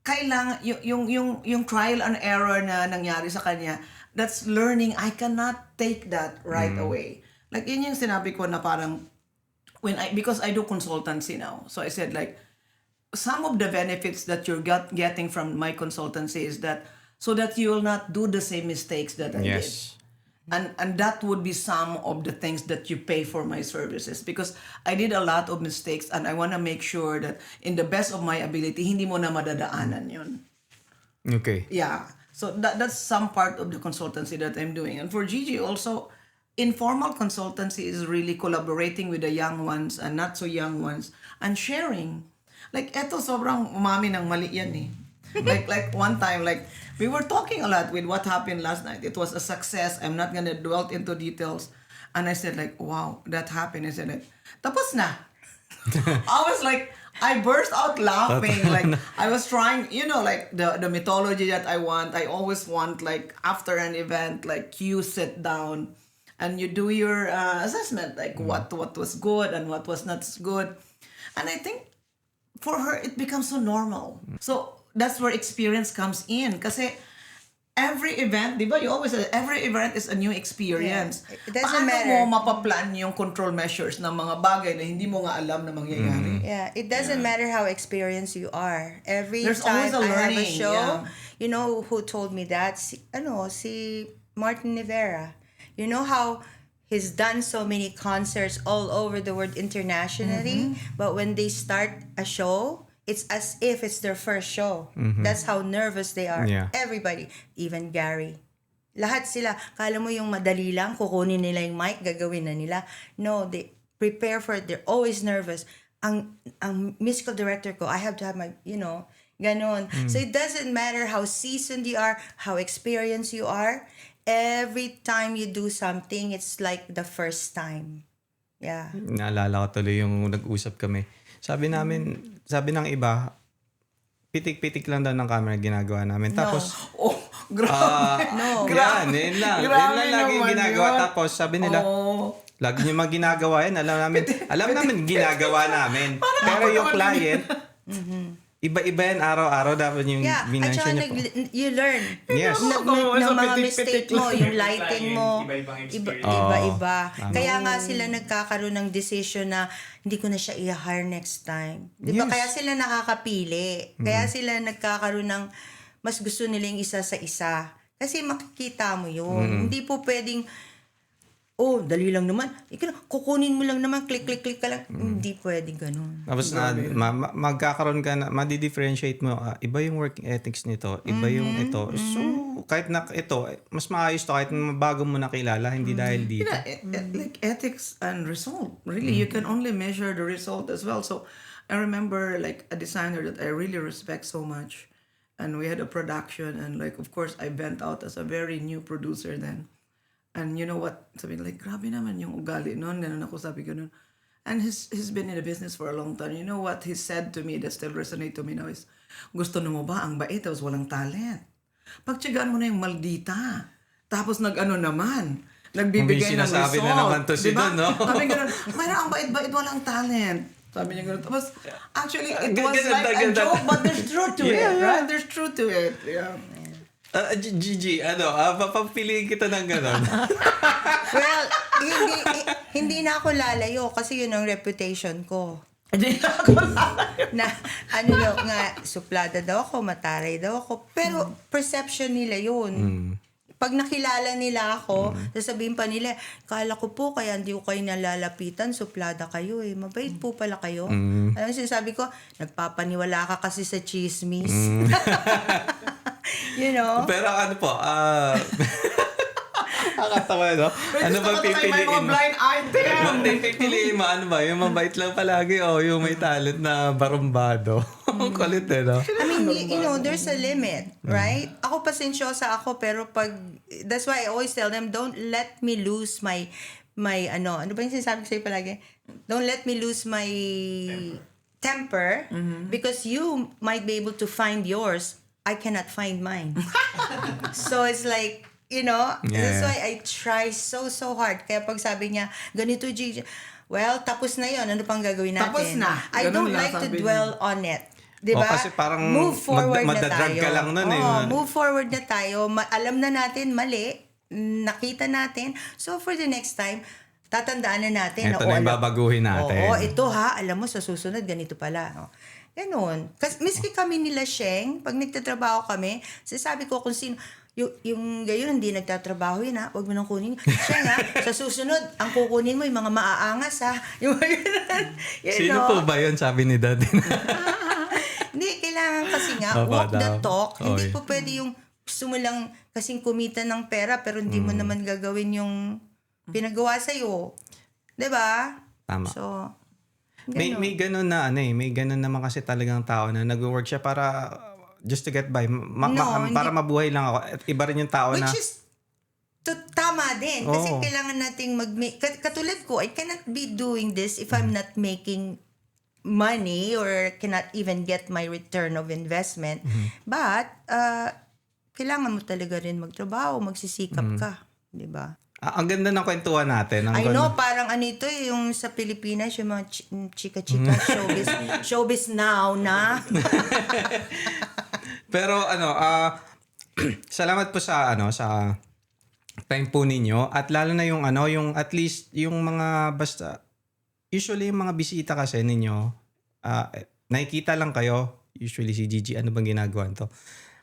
kailangan, yung trial and error na nangyari sa kanya, that's learning. I cannot take that right away. Like yun yung sinabi ko na parang, because I do consultancy now. So I said like, some of the benefits that you're getting from my consultancy is that so that you will not do the same mistakes that I did. Yes. And that would be some of the things that you pay for my services, because I did a lot of mistakes and I want to make sure that in the best of my ability, hindi mo na madadaanan yun. Okay. Yeah. So that's some part of the consultancy that I'm doing. And for Gigi also, informal consultancy is really collaborating with the young ones and not so young ones and sharing. Like, eto sobrang umami ng mali yan eh. like one time, like, we were talking a lot with what happened last night. It was a success. I'm not gonna dwell into details. And I said like, wow, that happened. I said like, tapos na. I was like, I burst out laughing. Like, I was trying, like the mythology that I want. I always want like after an event, like you sit down and you do your assessment, like what was good and what was not good. And I think for her, it becomes so normal. So that's where experience comes in. Kasi every event, di ba, you always say, every event is a new experience. Yeah. It doesn't Paano matter. mo mapaplan yung control measures ng mga bagay na hindi mo nga alam na mangyayari? Yeah, it doesn't matter how experienced you are. Every There's time always a I have a learning, show, yeah. you know who told me that? Si Martin Rivera. You know how he's done so many concerts all over the world internationally, but when they start a show, it's as if it's their first show. That's how nervous they are. Yeah. Everybody, even Gary. Lahat sila, kala mo yung madali lang, kukunin nila yung mic, gagawin na nila. No, they prepare for it. They're always nervous. Ang musical director ko, I have to have my, ganon. So it doesn't matter how seasoned you are, how experienced you are. Every time you do something, it's like the first time. Yeah. Naalala ko tuloy yung nag-usap kami. Sabi ng iba, pitik-pitik lang daw ng camera ginagawa namin. Tapos, Oh, grabe. No. yan lang. Yan Grabe lang lagi naman ginagawa. yun. Tapos sabi nila, Oh. lagi niyo ginagawa yan. Alam namin ginagawa namin. Pero yung client, iba-iba yan araw-araw. Dapat yung Yeah, at binensya saka niyo po. you learn. Yes. ng Sa mga pitik-pitik mistake mo, lang. yung lighting mo, Iba-ibang experience. iba-iba. Kaya nga sila nagkakaroon ng decision na hindi ko na siya i-hire next time. Di ba? Yes. Kaya sila nakakapili. Kaya sila nagkakaroon ng mas gusto nila yung isa sa isa. Kasi makikita mo yun. Hindi po pwedeng, dali lang naman. Kukunin mo lang naman, click ka lang. Hindi pwedeng ganun. Tapos magkakaroon ka na, madi-differentiate mo, iba yung working ethics nito, iba yung ito. So, kahit na ito, mas maayos to kahit bago mo nakilala, hindi dahil dito. Like ethics and result. Really, you can only measure the result as well. So, I remember like a designer that I really respect so much. And we had a production and like, of course, I went out as a very new producer then. And you know what? Sabi like, grabe naman yung ugali noon. Ganun ako, sabi ganun. And he's been in the business for a long time. You know what he said to me that still resonate to me now is, gusto mo ba ang bait tapos walang talent? Pagtsagaan mo na yung maldita. Tapos naman, nagbibigay May ng sinasabi result. na naman to si Diba? Don, no? Sabi ganun, mayroon ang bait-bait, walang talent. Sabi niya ganun. Tapos, actually, it was Ganun, like a ganun. joke, but there's truth to it. Right? There's truth to it. Yeah. Gigi, papapiliin kita ng gano'n. Well, hindi na ako lalayo kasi yun ang reputation ko. Na nga, suplada daw ako, mataray daw ako. Pero perception nila yun. Pag nakilala nila ako, sasabihin pa nila, kala ko po kaya hindi ko kayo nalalapitan, suplada kayo eh. Mabait po pala kayo. Alam mo, sinasabi ko, nagpapaniwala ka kasi sa chismis. You know? Pero ano po, nakakatawa, no? Ano ba pipiliin mo? blind item? Pipiliin mo, ano ba? Yung mabait lang palagi o yung may talent na barumbado? Ang kulit eh, no? I mean, you know, there's a limit, right? Ako pasensyosa ako, pero that's why I always tell them, don't let me lose my ano ba yung sinasabi ko sa'yo palagi? Don't let me lose my temper because you might be able to find yours I cannot find mine. So it's like, you know, that's why I try so hard. Kaya pag sabi niya, ganito, Gigi, well, tapos na yon. Ano pang gagawin natin? Tapos na. I Ganun don't lang like to sabi niya. dwell on it. Diba? kasi parang move forward na madadrag tayo. ka lang nun eh. Move forward na tayo. Alam na natin, mali. Nakita natin. So for the next time, tatandaan na natin. Ito na yung babaguhin natin. Oo, ito ha, alam mo, sa susunod, ganito pala. Oh. Ganon. Kasi miski kami nila Sheng, pag nagtatrabaho kami, sasabi ko kung sino, yung gayon, hindi nagtatrabaho yun ha, huwag mo nang kunin. Sheng ha, sa susunod, ang kukunin mo yung mga maaangas ha. Yung Sino po ba yun? Sabi ni Daddy. Hindi, kailangan kasi nga, walk the talk. Hindi po pwede yung gusto mo lang kasing kumita ng pera pero hindi mo naman gagawin yung pinagawa sa'yo. Diba? Tama. So, May ganun na may ganun naman kasi talagang tao na nag-work siya para just to get by. Para mabuhay lang ako. At iba rin yung tao na... which is tama din. Kasi Oo. kailangan nating katulad ko, I cannot be doing this if I'm not making money or cannot even get my return of investment. But, kailangan mo talaga rin magtrabaho, magsisikap ka. Diba? ang ganda ng kwentuhan natin. I know, parang ano ito yung sa Pilipinas, yung mga chika-chika, showbiz now na. Pero salamat po sa sa time po ninyo at lalo na yung yung at least yung mga basta usually yung mga bisita kasi ninyo nakikita lang kayo usually si Gigi ano bang ginagawa to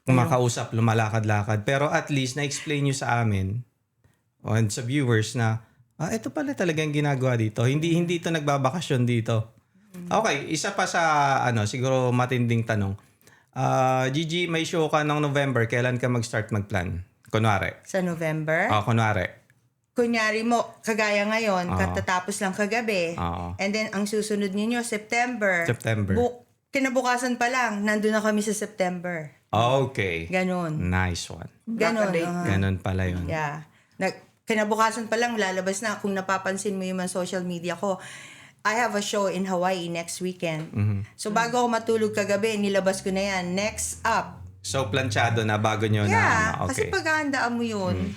kumakausap lumalakad-lakad pero at least na-explain nyo sa amin and sa viewers na ito pala talagang ginagawa dito hindi ito nagbabakasyon dito. Okay, isa pa sa siguro matinding tanong. Gigi, may show ka ng November. Kailan ka mag-start mag-plan? Kunwari. Sa November? Kunwari. Kunyari mo, kagaya ngayon, katatapos lang kagabi. And then, ang susunod ninyo, September. Kinabukasan pa lang, nandun na kami sa September. Okay. Ganon. Nice one. Ganon. Ganon pala yun. Yeah. Kinabukasan pa lang, lalabas na. Kung napapansin mo yung mga social media ko, I have a show in Hawaii next weekend. So, bago ako matulog kagabi, nilabas ko na yan. Next up. So, planchado na bago nyo na. Kasi Okay. paghahandaan mo yun.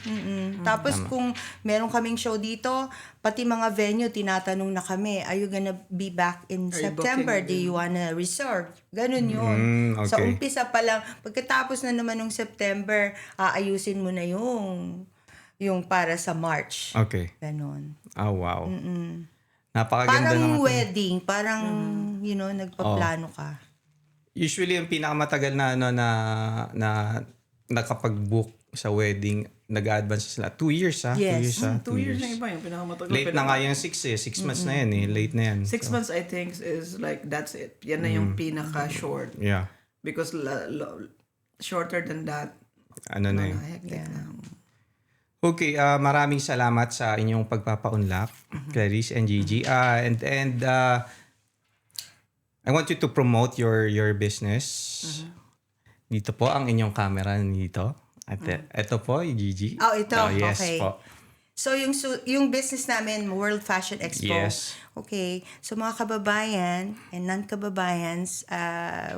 Tapos kung meron kaming show dito, pati mga venue, tinatanong na kami, are you gonna be back in September? Do you wanna reserve? Ganun yun. Okay. Sa umpisa pa lang, pagkatapos na naman ng September, aayusin mo na yung para sa March. Okay. Ganun. Oh, wow. Napakaganda Parang naman. wedding, parang, nagpaplano ka. Usually, yung pinakamatagal na na nakapag-book sa wedding, nag-advance sila. 2 years, ha? Yes. 2 years, ha? 2 years na iba yung pinakamatagal. Late na nga yung 6 eh. 6 months na yan eh. Late na yan. 6 months I think is like that's it. Yan na yung pinaka-short. Yeah. Because shorter than that, Ano na yun. hectic na. Okay, maraming salamat sa inyong pagpapaunlak, Clarice and Gigi. And I want you to promote your business. Dito po ang inyong camera dito. At ito po, Gigi. Oh, ito. Yes Okay. po. So, yung business namin, World Fashion Expo. Yes. Okay. So, mga kababayan and non-kababayans,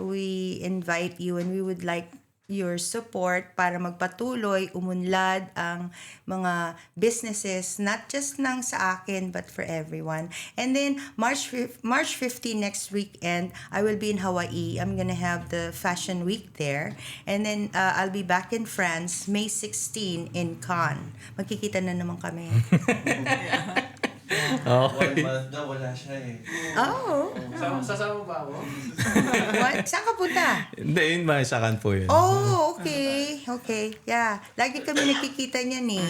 we invite you and we would like your support para magpatuloy, umunlad ang mga businesses, not just nang sa akin, but for everyone. And then, March 15 next weekend, I will be in Hawaii. I'm gonna have the Fashion Week there. And then, I'll be back in France, May 16 in Cannes. Magkikita na naman kami. Okay. 1 month na wala siya eh. Oh! Sasama ba ako? What? Saan ka punta? Hindi, yun maisakan po yun. Oh, okay. Okay. Yeah. Lagi kami nakikita niyan eh.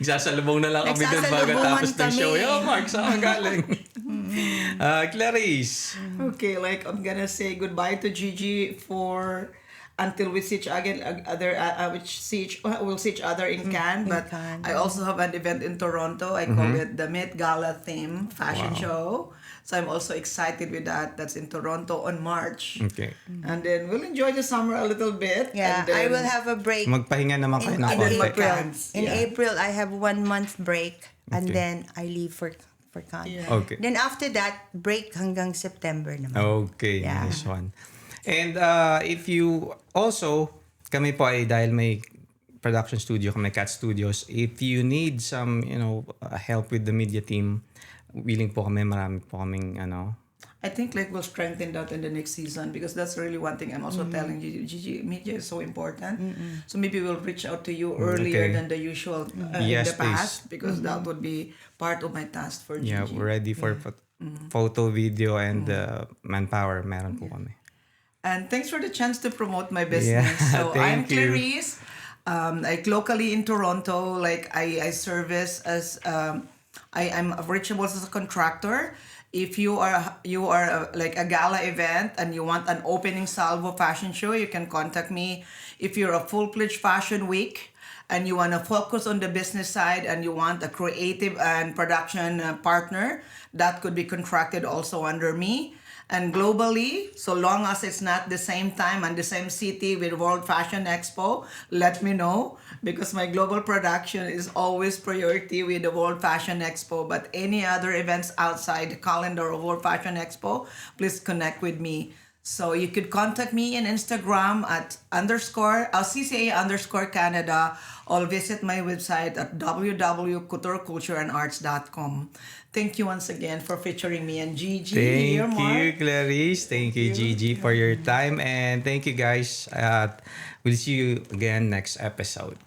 Nagsasalubong na lang kami doon bago Nagsasalubungan tapos ng show. kami. Yo, Mark, saan ka galing? Clarice. Okay, like I'm gonna say goodbye to Gigi for until we see each other, we'll see each other in Cannes. But Cannes. I also have an event in Toronto. I call it the Met Gala theme fashion show. So I'm also excited with that. That's in Toronto on March. Okay. And then we'll enjoy the summer a little bit. Yeah. And then, I will have a break. Magpahinga naman kayo ng In konti. April. In Yeah. April, I have 1 month break. And Okay. then I leave for Cannes. Yeah. Okay. Then after that, break hanggang September naman. Okay, Yeah. nice one. And if you also, kami po ay dahil may production studio kami, Cat Studios, if you need some, help with the media team, willing po kami, marami po kaming I think like we'll strengthen that in the next season because that's really one thing I'm also telling you, Gigi, media is so important. So maybe we'll reach out to you earlier okay. than the usual Yes, in the past because that would be part of my task for Gigi. yeah, we're ready for photo, video, and manpower. Meron po kami. And thanks for the chance to promote my business. Yeah, So I'm thank you. Clarice. Like locally in Toronto, like I service as I'm reachable as a contractor. If you are like a gala event and you want an opening salvo fashion show, you can contact me. If you're a full-fledged fashion week and you want to focus on the business side and you want a creative and production partner, that could be contracted also under me. And globally, so long as it's not the same time and the same city with World Fashion Expo, let me know because my global production is always priority with the World Fashion Expo. But any other events outside the calendar of World Fashion Expo, please connect with me. So you could contact me on Instagram at CCA_Canada or visit my website at www.couturecultureandarts.com. Thank you once again for featuring me and Gigi here, Thank Mark. you, Clarice. Thank you, Gigi, for your time. And thank you, guys. We'll see you again next episode.